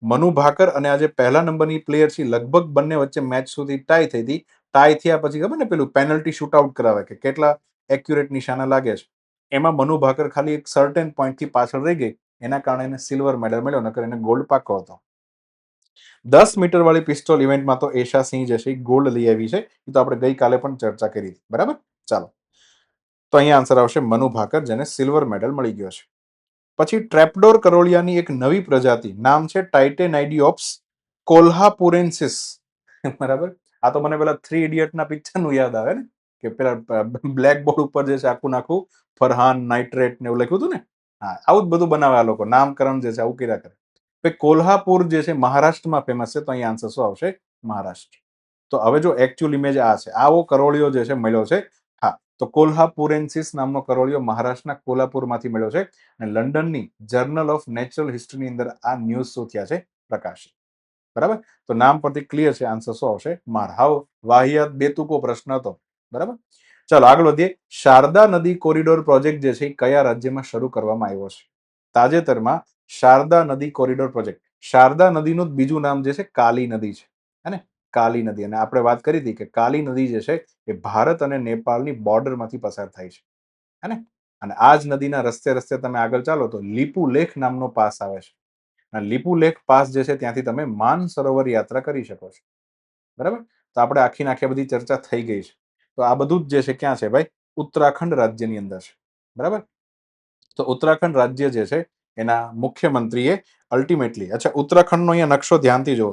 મનુ ભાકર અને આજે પહેલા નંબરની પ્લેયર છે, લગભગ બંને વચ્ચે મેચ સુધી ટાઈ થઈ હતી. ટાઈ થયા પછી ખબર ને પેલું પેનલ્ટી શૂટઆઉટ કરાવે કે કેટલા એક્યુરેટ નિશાના લાગે છે. એમાં મનુ ભાકર ખાલી એક સર્ટેન પોઈન્ટથી પાછળ રહી ગઈ, એના કારણે એને સિલ્વર મેડલ મળ્યો, નકર એને ગોલ્ડ પાકો હતો. 10 મીટર વાળી પિસ્તોલ ઇવેન્ટમાં તો એશા સિંહ જે છે ગોલ્ડ લઈ આવી છે. એ તો આપણે ગઈકાલે પણ ચર્ચા કરી. બરાબર, ચાલો, તો અહીંયા આન્સર આવશે મનુ ભાકર, જેને સિલ્વર મેડલ મળી ગયો છે. પછી ટ્રેપડોર કરોળિયાની એક નવી પ્રજાતિ, નામ છે ટાઇટેનાઇડિયોપ્સ કોલ્હાપુરેન્સિસ. બરાબર. આ તો મને પેલા 3 ઇડિયટના પિક્ચરનું યાદ આવે ને, કે પેલા બ્લેક બોર્ડ ઉપર જે છે આખું નાખું ફરહાન નાઇટ્રેટ ને એવું લખ્યું હતું ને. હા, આવું જ બધું બનાવે આ લોકો, નામકરણ જે છે આવું કર્યા કરે. ભાઈ કોલ્હાપુર જે છે મહારાષ્ટ્રમાં ફેમસ છે, તો અહીંયા આન્સર શું આવશે? મહારાષ્ટ્ર. તો હવે જો એકચ્યુઅલ ઇમેજ આ છે, આવો કરોળિયો જે છે મળ્યો છે. હા, તો કોલ્હાપુરેન્સિસ નામનો કરોળિયો મહારાષ્ટ્રના કોલ્હાપુરમાંથી મળ્યો છે અને લંડનની જર્નલ ઓફ નેચરલ હિસ્ટ્રીની અંદર આ ન્યૂઝ શું થયા છે? પ્રકાશિત. બરાબર. તો નામ પરથી ક્લિયર છે, આન્સર શું આવશે? માર. હાવ વાહિયાત બેતુકો પ્રશ્ન હતો. બરાબર. ચાલો આગળ વધીએ. શારદા નદી કોરિડોર પ્રોજેક્ટ જે છે એ કયા રાજ્યમાં શરૂ કરવામાં આવ્યો છે? તાજેતરમાં શારદા નદી કોરિડોર પ્રોજેક્ટ. શારદા નદીનું બીજું નામ જે છે કાલી નદી છે, હે ને? કાલી નદી. અને આપણે વાત કરી હતી કે કાલી નદી જે છે એ ભારત અને નેપાળની બોર્ડરમાંથી પસાર થાય છે, હે ને? અને આ જ નદીના રસ્તે રસ્તે તમે આગળ ચાલો તો લીપુ લેખ નામનો પાસ આવે છે. અને લીપુ લેખ પાસ જે છે ત્યાંથી તમે માન સરોવર યાત્રા કરી શકો છો. બરાબર. તો આપણે આખી આખી બધી ચર્ચા થઈ ગઈ છે. તો આ બધું જ જે છે ક્યાં છે ભાઈ? ઉત્તરાખંડ રાજ્યની અંદર છે. બરાબર. તો ઉત્તરાખંડ રાજ્ય જે છે એના મુખ્યમંત્રીએ અલ્ટિમેટલી, અચ્છા ઉત્તરાખંડનો અહીંયા નકશો ધ્યાનથી જુઓ.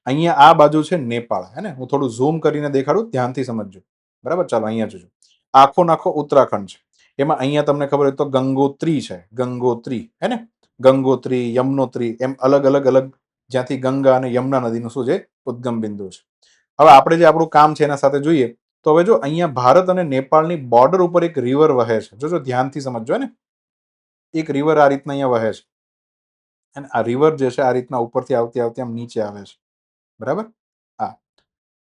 અહીંયા આ બાજુ છે નેપાળ, હે ને? હું થોડું ઝૂમ કરીને દેખાડું, ધ્યાનથી સમજજો. બરાબર. ચાલો અહીંયા જોજો. આખો નાખો ઉત્તરાખંડ છે. એમાં અહીંયા તમને ખબર હોય તો ગંગોત્રી છે, ગંગોત્રી, હે ને? ગંગોત્રી, યમનોત્રી, એમ અલગ અલગ અલગ જ્યાંથી ગંગા અને યમુના નદીનું શું છે? ઉદ્ગમ બિંદુ છે. હવે આપણે જે આપણું કામ છે એના સાથે જોઈએ તો હવે જો અહીંયા ભારત અને નેપાળની બોર્ડર ઉપર એક રિવર વહે છે. જોજો ધ્યાનથી સમજજો ને. એક રિવર આ રીતના અહીંયા વહે છે. અને આ રિવર જે છે આ રીતના ઉપરથી આવતી આવતી આમ નીચે આવે છે. બરાબર. હા,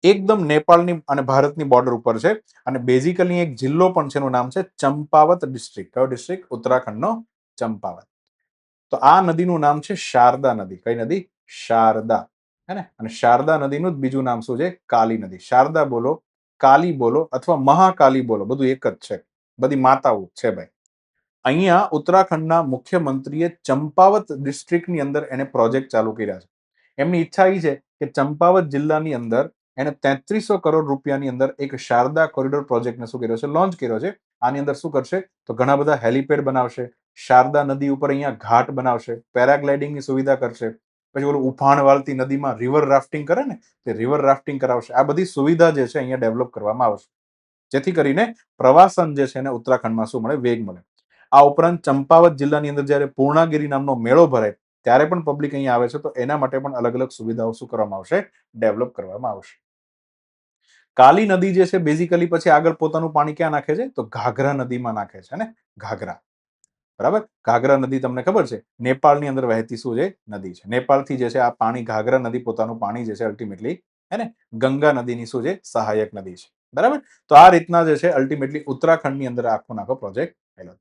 એકદમ નેપાળની અને ભારતની બોર્ડર ઉપર છે. અને બેઝિકલી એક જિલ્લો પણ છે, એનું નામ છે ચંપાવત ડિસ્ટ્રિક્ટ. કયો ડિસ્ટ્રિક્ટ? ઉત્તરાખંડનો ચંપાવત. તો આ નદીનું નામ છે શારદા નદી. કઈ નદી? શારદા, હે ને? અને શારદા નદીનું જ બીજું નામ શું છે? કાલી નદી. શારદા બોલો, કાલી બોલો અથવા મહાકાલી બોલો, બધું એક જ છે. બધી માતાઓ છે ભાઈ. અહીંયા ઉત્તરાખંડના મુખ્યમંત્રીએ ચંપાવત ડિસ્ટ્રિક્ટની અંદર એને પ્રોજેક્ટ ચાલુ કર્યા છે. એમની ઈચ્છા એ છે કે ચંપાવત જિલ્લાની અંદર એને 3300 કરોડ રૂપિયાની અંદર એક શારદા કોરિડોર પ્રોજેક્ટને શું કર્યો છે? લોન્ચ કર્યો છે. આની અંદર શું કરશે? તો ઘણા બધા હેલિપેડ બનાવશે, શારદા નદી ઉપર અહીંયા ઘાટ બનાવશે, પેરાગ્લાઇડિંગની સુવિધા કરશે, પછી ઓલું ઉફાણ વાળતી નદીમાં રિવર રાફ્ટિંગ કરે ને, તે રિવર રાફ્ટિંગ કરાવશે. આ બધી સુવિધા જે છે અહીંયા ડેવલપ કરવામાં આવશે, જેથી કરીને પ્રવાસન જે છે એને ઉત્તરાખંડમાં શું મળે? વેગ મળે. આ ઉપરાંત ચંપાવત જિલ્લાની અંદર જ્યારે પૂર્ણાગિરી નામનો મેળો ભરાય ત્યારે પણ પબ્લિક અહીંયા આવે છે, તો એના માટે પણ અલગ અલગ સુવિધાઓ શું કરવામાં આવશે? ડેવલપ કરવામાં આવશે. કાલી નદી જે છે બેઝિકલી પછી આગળ પોતાનું પાણી ક્યાં નાખે છે? તો ઘાઘરા નદીમાં નાખે છે ને, ઘાઘરા. બરાબર. ઘાઘરા નદી તમને ખબર છે નેપાળની અંદર વહેતી શું છે? નદી છે. નેપાળથી જે છે આ પાણી ઘાઘરા નદી પોતાનું પાણી જે છે અલ્ટિમેટલી, હે ને, ગંગા નદીની શું છે? સહાયક નદી છે. બરાબર. તો આ રીતના જે છે અલ્ટિમેટલી ઉત્તરાખંડની અંદર આખો નાખો પ્રોજેક્ટ થયેલો.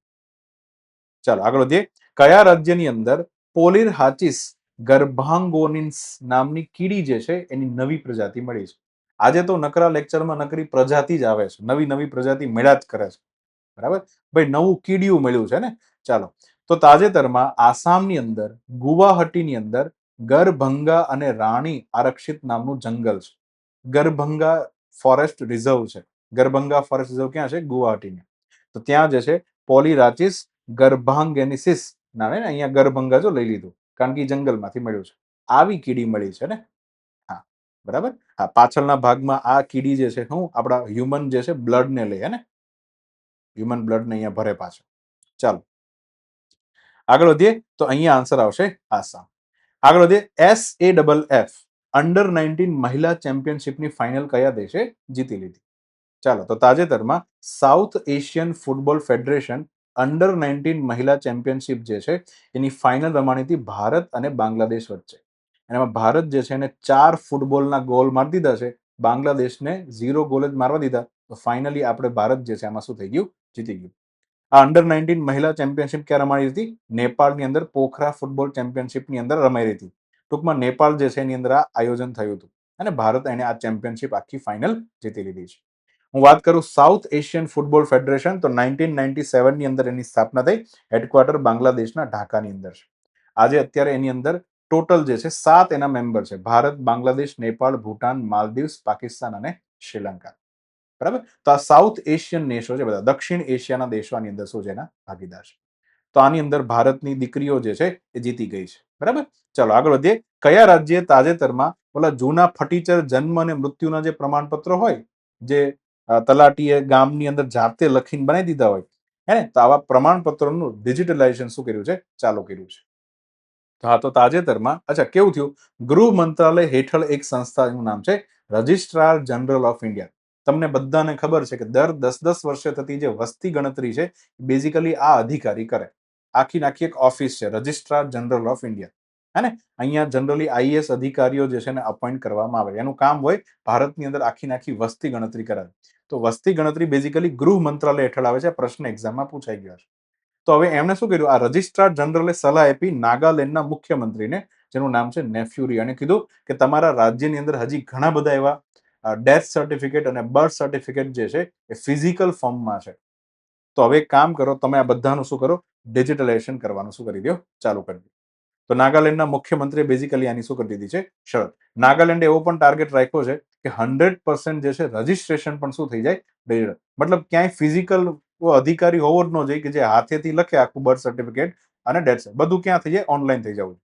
ચાલો આગળ વધીએ. કયા રાજ્યની અંદર પોલિર હાચિસ ગર્ભાંગોનિન્સ નામની કીડી જે છે એની નવી પ્રજાતિ મળી છે? આજે તો નકરા લેક્ચરમાં નકરી પ્રજાતિ જ આવે છે, નવી નવી પ્રજાતિ મળ્યા જ કરે છે. બરાબર. ભાઈ નવું કીડિયું મળ્યું છે ને. ચાલો, તો તાજેતરમાં આસામની અંદર ગુવાહાટીની અંદર ગરભંગા અને રાણી આરક્ષિત નામનું જંગલ છે. ગરભંગા ફોરેસ્ટ રિઝર્વ છે. ગરભંગા ફોરેસ્ટ રિઝર્વ ક્યાં છે? ગુવાહાટીમાં. તો ત્યાં જે છે પોલીરાચિસ ગર્ભાંગેનિસિસ નામે, ને અહીંયા ગરભંગા જો લઈ લીધું કારણ કે જંગલમાંથી મળ્યું છે. આવી કીડી મળી છે ને. હા, બરાબર. હા, પાછળના ભાગમાં આ કીડી જે છે હું આપણા હ્યુમન જે છે બ્લડને લે, હે ને, હ્યુમન બ્લડને અહીંયા ભરે પાછળ. ચાલો આગળ વધીએ. તો અહીંયા આન્સર આવશે આસામ. આગળ વધીએ. SAFF અંડર-19 મહિલા ચેમ્પિયનશિપની ફાઇનલ કયા દેશે જીતી લીધી? ચાલો, તો તાજેતરમાં સાઉથ એશિયન ફૂટબોલ ફેડરેશન અંડર-19 મહિલા ચેમ્પિયનશિપ જે છે એની ફાઇનલ રમાણી હતી ભારત અને બાંગ્લાદેશ વચ્ચે. એમાં ભારત જે છે એને 4 ફૂટબોલના ગોલ મારી દીધા છે, બાંગ્લાદેશને 0 ગોલ જ મારવા દીધા. તો ફાઇનલી આપણે ભારત જે છે આમાં શું થઈ ગયું? જીતી ગયું. આ અંડર-19 મહિલા ચેમ્પિયનશિપ ક્યાં રમાડી હતી? નેપાળની અંદર પોખરા ફૂટબોલ ચેમ્પિયનશિપની અંદર રમાઈ હતી. ટૂંકમાં નેપાળ જે છે એની અંદર આ આયોજન થયું હતું અને ભારત એને આ ચેમ્પિયનશિપ આખી ફાઇનલ જીતી લીધી છે. હું વાત કરું સાઉથ એશિયન ફૂટબોલ ફેડરેશન, તો 1997 ની અંદર એની સ્થાપના થઈ. હેડક્વાર્ટર બાંગ્લાદેશના ઢાકાની અંદર છે. આજે અત્યારે એની અંદર ટોટલ જે છે 7 એના મેમ્બર છે: ભારત, બાંગ્લાદેશ, નેપાળ, ભૂટાન, માલદીવ્સ, પાકિસ્તાન અને શ્રીલંકા. બરાબર. તો આ સાઉથ એશિયન દેશો છે બધા, દક્ષિણ એશિયાના દેશો આની અંદર શું છે એના ભાગીદાર છે. તો આની અંદર ભારતની દીકરીઓ જે છે એ જીતી ગઈ છે. બરાબર. ચાલો આગળ વધીએ. કયા રાજ્યે તાજેતરમાં ઓલા જૂના ફટીચર જન્મ અને મૃત્યુના જે પ્રમાણપત્રો હોય, જે તલાટીએ ગામની અંદર જાતે લખીને બનાવી દીધા હોય, હે ને, તો આવા પ્રમાણપત્રોનું ડિજિટલાઇઝેશન શું કર્યું છે, ચાલુ કર્યું છે. હા, તો તાજેતરમાં કેવું થયું, ગૃહ મંત્રાલય હેઠળ એક સંસ્થાનું નામ છે રજિસ્ટ્રાર જનરલ ઓફ ઇન્ડિયા. તમને બધાને ખબર છે કે દર 10-10 વર્ષે થતી જે વસ્તી ગણતરી છે, બેઝિકલી આ અધિકારી કરે. આખી નાખી એક ઓફિસ છે રજિસ્ટ્રાર જનરલ ઓફ ઇન્ડિયા. હે ને, અહીંયા જનરલી આઈએએસ અધિકારીઓ જે છે ને અપોઇન્ટ કરવામાં આવે. એનું કામ હોય ભારતની અંદર આખી નાખી વસ્તી ગણતરી કરાવે. તો વસ્તી ગણતરી બેઝિકલી ગૃહ મંત્રાલય હેઠળ આવે છે. પ્રશ્ન એક્ઝામમાં પૂછાઈ ગયો છે. તો હવે એમણે શું કર્યું, આ રજિસ્ટ્રાર જનરલે સલાહ આપી નાગાલેન્ડના મુખ્યમંત્રીને, જેનું નામ છે નેફ્યુરી, અને કીધું કે તમારા રાજ્યની અંદર હજી ઘણા બધા એવા ડેથ સર્ટિફિકેટ અને બર્થ સર્ટિફિકેટ જે છે એ ફિઝિકલ ફોર્મમાં છે. તો હવે એક કામ કરો, તમે આ બધાનું શું કરો, ડિજિટલાઇઝેશન કરવાનું શું કરી દો, ચાલુ કરી દો. તો નાગાલેન્ડના મુખ્યમંત્રીએ બેઝિકલી આની શું કરી દીધી છે, શરત. નાગાલેન્ડે એવો પણ ટાર્ગેટ રાખ્યો છે કે 100% જે છે રજિસ્ટ્રેશન પણ શું થઈ જાય, ડિજિટલ. મતલબ ક્યાંય ફિઝિકલ અધિકારી હોવો જ ન જોઈએ કે જે હાથેથી લખે આખું બર્થ સર્ટિફિકેટ અને ડેથ સર્ટિફિકેટ, બધું ક્યાં થઈ જાય, ઓનલાઈન થઈ જવું.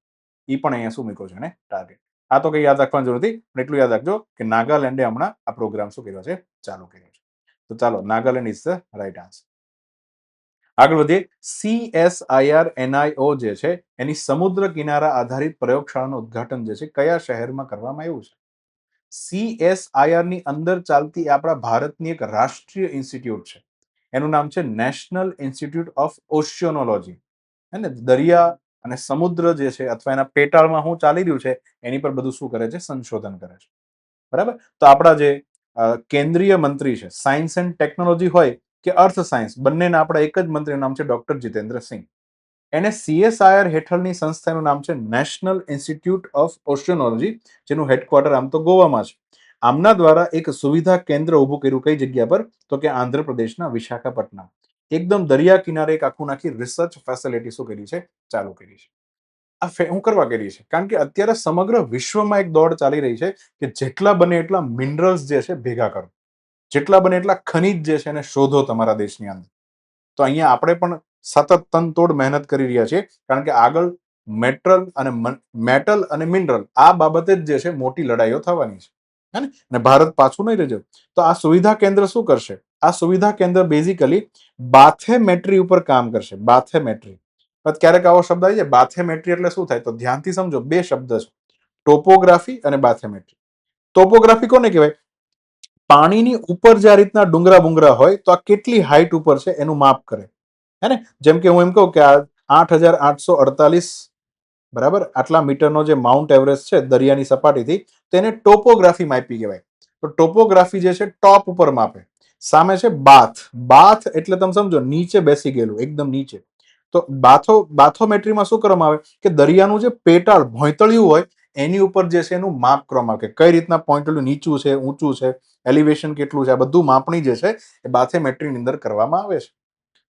એ પણ અહીંયા શું મૂક્યો છે એને ટાર્ગેટ. આ તો કઈ યાદ રાખવાની જરૂર નથી, પણ એટલું યાદ રાખજો કે નાગાલેન્ડે હમણાં આ પ્રોગ્રામ શું કર્યો છે, ચાલુ કર્યો છે. તો ચાલો, Nagaland is the right answer. આગળ વધીએ. CSIR-NIO જે છે એની સમુદ્ર કિનારા આધારિત પ્રયોગશાળાનું ઉદ્ઘાટન જે છે કયા શહેરમાં કરવામાં આવ્યું છે? CSIR ની અંદર ચાલતી આપણા ભારતની એક રાષ્ટ્રીય ઇન્સ્ટિટ્યૂટ છે, એનું નામ છે નેશનલ ઇન્સ્ટિટ્યૂટ ઓફ ઓશિયોનોલોજી. હે ને, દરિયા અને સમુદ્ર જે છે અથવા એના પેટાળમાં શું ચાલી રહ્યું છે એની પર બધું શું કરે છે, સંશોધન કરે છે. બરાબર. તો આપણા જે કેન્દ્રીય મંત્રી છે, સાયન્સ એન્ડ ટેકનોલોજી હોય કે અર્થ સાયન્સ, બંનેના આપણા એક જ મંત્રીનું નામ છે ડોક્ટર જીતેન્દ્ર સિંહ. એને CSIR હેઠળની સંસ્થાનું નામ છે નેશનલ ઇન્સ્ટિટ્યૂટ ઓફ ઓશિયોનોલોજી, જેનું હેડક્વાર્ટર આમ તો ગોવામાં છે. આમના દ્વારા એક સુવિધા કેન્દ્ર ઊભું કર્યું કઈ જગ્યા પર, તો કે આંધ્રપ્રદેશના વિશાખાપટ્ટનમ. એકદમ દરિયા કિનારે એક આખું નાખી રિસર્ચ ફેસિલિટી શું કરી છે, ચાલુ કરી છે. આ હું કરવા કરી છે કારણ કે અત્યારે સમગ્ર વિશ્વમાં એક દોડ ચાલી રહી છે કે જેટલા બને એટલા મિનરલ્સ જે છે ભેગા કરો, જેટલા બને એટલા ખનિજ જે છે એને શોધો તમારા દેશની અંદર. તો અહીંયા આપણે પણ સતત તનતોડ મહેનત કરી રહ્યા છીએ, કારણ કે આગળ મેટલ અને મિનરલ આ બાબતે જ જે છે મોટી લડાઈઓ થવાની છે, હે ને, અને ભારત પાછું નહીં રહેજો. તો આ સુવિધા કેન્દ્ર શું કરશે? આ સુવિધા કેન્દ્ર બેઝિકલી બાથેમેટ્રી ઉપર કામ કરશે. બાથેમેટ્રી, ક્યારેક આવો શબ્દ આવી જાય, બાથેમેટ્રી એટલે શું થાય, તો ધ્યાનથી સમજો, બે શબ્દ છે, ટોપોગ્રાફી અને બાથેમેટ્રી. ટોપોગ્રાફી કોને કહેવાય? પાણીની ઉપર જે આ રીતના ડુંગરા બુંગરા હોય તો આ કેટલી હાઈટ ઉપર છે એનું માપ કરે, હે ને. જેમ કે હું એમ કહું કે આ 8,848 બરાબર આટલા મીટરનો જે માઉન્ટ એવરેસ્ટ છે દરિયાની સપાટીથી, તેને ટોપોગ્રાફી માપી કહેવાય. તો ટોપોગ્રાફી જે છે ટોપ ઉપર માપે. સામે છે બાથ એટલે તમે સમજો નીચે બેસી ગયેલું, એકદમ નીચે. તો બાથોમેટ્રીમાં શું કરવામાં આવે કે દરિયાનું જે પેટાળ ભોંયતળિયું હોય એની ઉપર જે છે એનું માપ કરવામાં આવે કે કઈ રીતના પોઈન્ટલું નીચું છે, ઊંચું છે, એલિવેશન કેટલું છે, આ બધું માપણી જે છે એ બાથેમેટ્રીની અંદર કરવામાં આવે છે.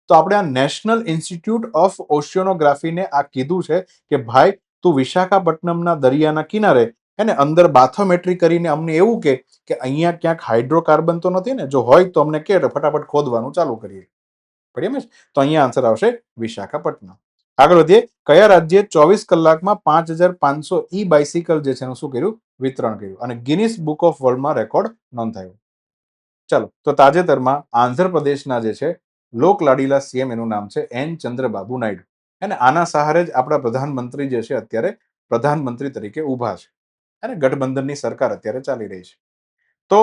તો આપણે આ નેશનલ ઇન્સ્ટિટ્યૂટ ઓફ ઓશિયોનોગ્રાફીને આ કીધું છે કે ભાઈ તું વિશાખાપટ્ટનમના દરિયાના કિનારે એને અંદર બાથોમેટ્રી કરીને અમને એવું કે અહીંયા ક્યાંક હાઇડ્રોકાર્બન તો નથી ને, જો હોય તો અમને કે ફટાફટ ખોદવાનું ચાલુ કરીએ. પડ્યા. તો અહીંયા આન્સર આવશે વિશાખાપટ્ટનમ. આગળ વધીએ. કયા રાજ્યે 24 કલાકમાં 5,500 ઈ બાઇસિકલ જે છે એનું શું કર્યું, વિતરણ કર્યું અને ગિનિસ બુક ઓફ વર્લ્ડમાં રેકોર્ડ નોંધાયો? ચાલો, તો તાજેતરમાં આંધ્રપ્રદેશના જે છે લોકલાડીલા સીએમ, એનું નામ છે એન ચંદ્રબાબુ નાયડુ, અને આના સહારે જ આપણા પ્રધાનમંત્રી જે છે અત્યારે પ્રધાનમંત્રી તરીકે ઊભા છે, અને ગઠબંધનની સરકાર અત્યારે ચાલી રહી છે. તો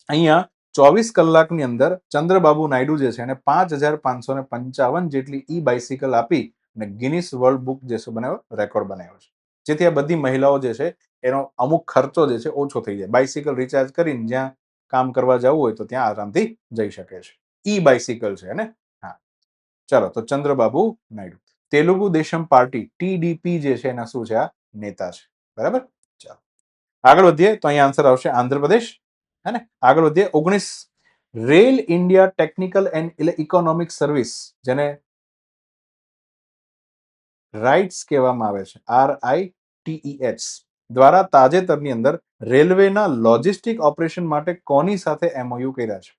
અહીંયા 24 કલાકની અંદર ચંદ્રબાબુ નાયડુ જે છે એને 5,555 જેટલી ઈ બાઇસિકલ આપી અને ગિનિસ વર્લ્ડ બુક જે છે બનાવ્યો, રેકોર્ડ બનાવ્યો છે. જેથી આ બધી મહિલાઓ જે છે એનો અમુક ખર્ચો જે છે ઓછો થઈ જાય. બાઇસિકલ રિચાર્જ કરીને જ્યાં કામ કરવા જવું હોય તો ત્યાં આરામથી જઈ શકે છે. ઈ બાઇસિકલ છે ને. હા, ચાલો, તો ચંદ્રબાબુ નાયડુ તેલુગુ દેશમ પાર્ટી TDP જે છે એના શું છે, આ નેતા છે. બરાબર. ચાલો આગળ વધીએ. તો અહીંયા આન્સર આવશે આંધ્રપ્રદેશ, હે ને. આગળ વધીએ. 19 rail India technical and economic service, જેને રાઇટ્સ કહેવામાં આવે છે, RITES, દ્વારા તાજેતરની અંદર રેલવેના લોજિસ્ટિક ઓપરેશન માટે કોની સાથે MOU કર્યા છે?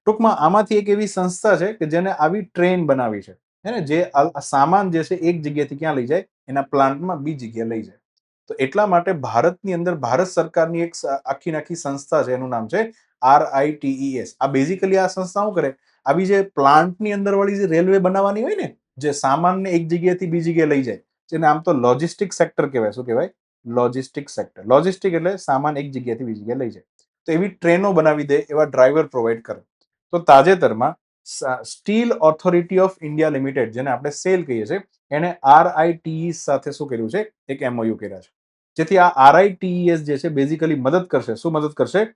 ટૂંકમાં આમાંથી એક એવી સંસ્થા છે કે જેને આવી ટ્રેન બનાવી છે, હે ને, જે સામાન જે છે એક જગ્યાએથી ક્યાં લઈ જાય, એના પ્લાન્ટમાં બીજી જગ્યાએ લઈ જાય. તો એટલા માટે ભારતની અંદર ભારત સરકારની એક આખી નાખી સંસ્થા છે, એનું નામ છે RITES. આ બેઝિકલી આ સંસ્થા શું કરે, આવી જે પ્લાન્ટની અંદર વાળી જે રેલવે બનાવવાની હોય ને, જે સામાનને એક જગ્યાએથી બીજી જગ્યાએ લઈ જાય, જેને આમ તો લોજિસ્ટિક સેક્ટર કહેવાય. શું કહેવાય? Logistic sector. લોજિસ્ટિક એટલે સામાન એક જગ્યાએથી બીજી જગ્યાએ લઈ જાય. તો એવી ટ્રેનો બનાવી દે, એવા ડ્રાઈવર પ્રોવાઈડ કરે. તો તાજેતરમાં steel authority of India limited, જેને આપણે સેલ કહીએ છીએ, એને RITES સાથે શું કર્યું છે? એક MOU કર્યા છે. જેથી આ RITES જે છે બેઝિકલી મદદ કરશે. શું મદદ કરશે?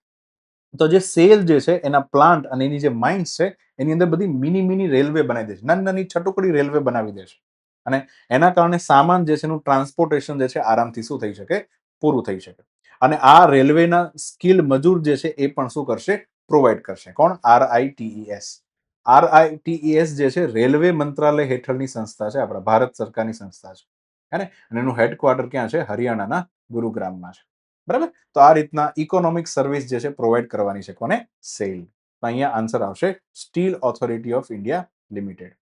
તો જે સેલ જે છે એના પ્લાન્ટ અને એની જે માઇન્સ છે એની અંદર બધી મિની રેલવે બનાવી દે છે, નાની નાની છટુકડી રેલવે બનાવી દે છે. અને એના કારણે સામાન જે છે એનું ટ્રાન્સપોર્ટેશન જે છે આરામથી શું થઈ શકે? પૂરું થઈ શકે. અને આ રેલવેના સ્કિલ મજૂર જે છે એ પણ શું કરશે? પ્રોવાઈડ કરશે. કોણ? RITES. RITES જે છે રેલવે મંત્રાલય હેઠળની સંસ્થા છે, આપણા ભારત સરકારની સંસ્થા છે, હે ને. અને એનું હેડક્વાર્ટર ક્યાં છે? હરિયાણાના ગુરુગ્રામમાં છે. બરાબર. તો આ રીતના ઇકોનોમિક સર્વિસ જે છે પ્રોવાઈડ કરવાની છે કોને? સેલ. તો અહીંયા આન્સર આવશે steel authority of India limited.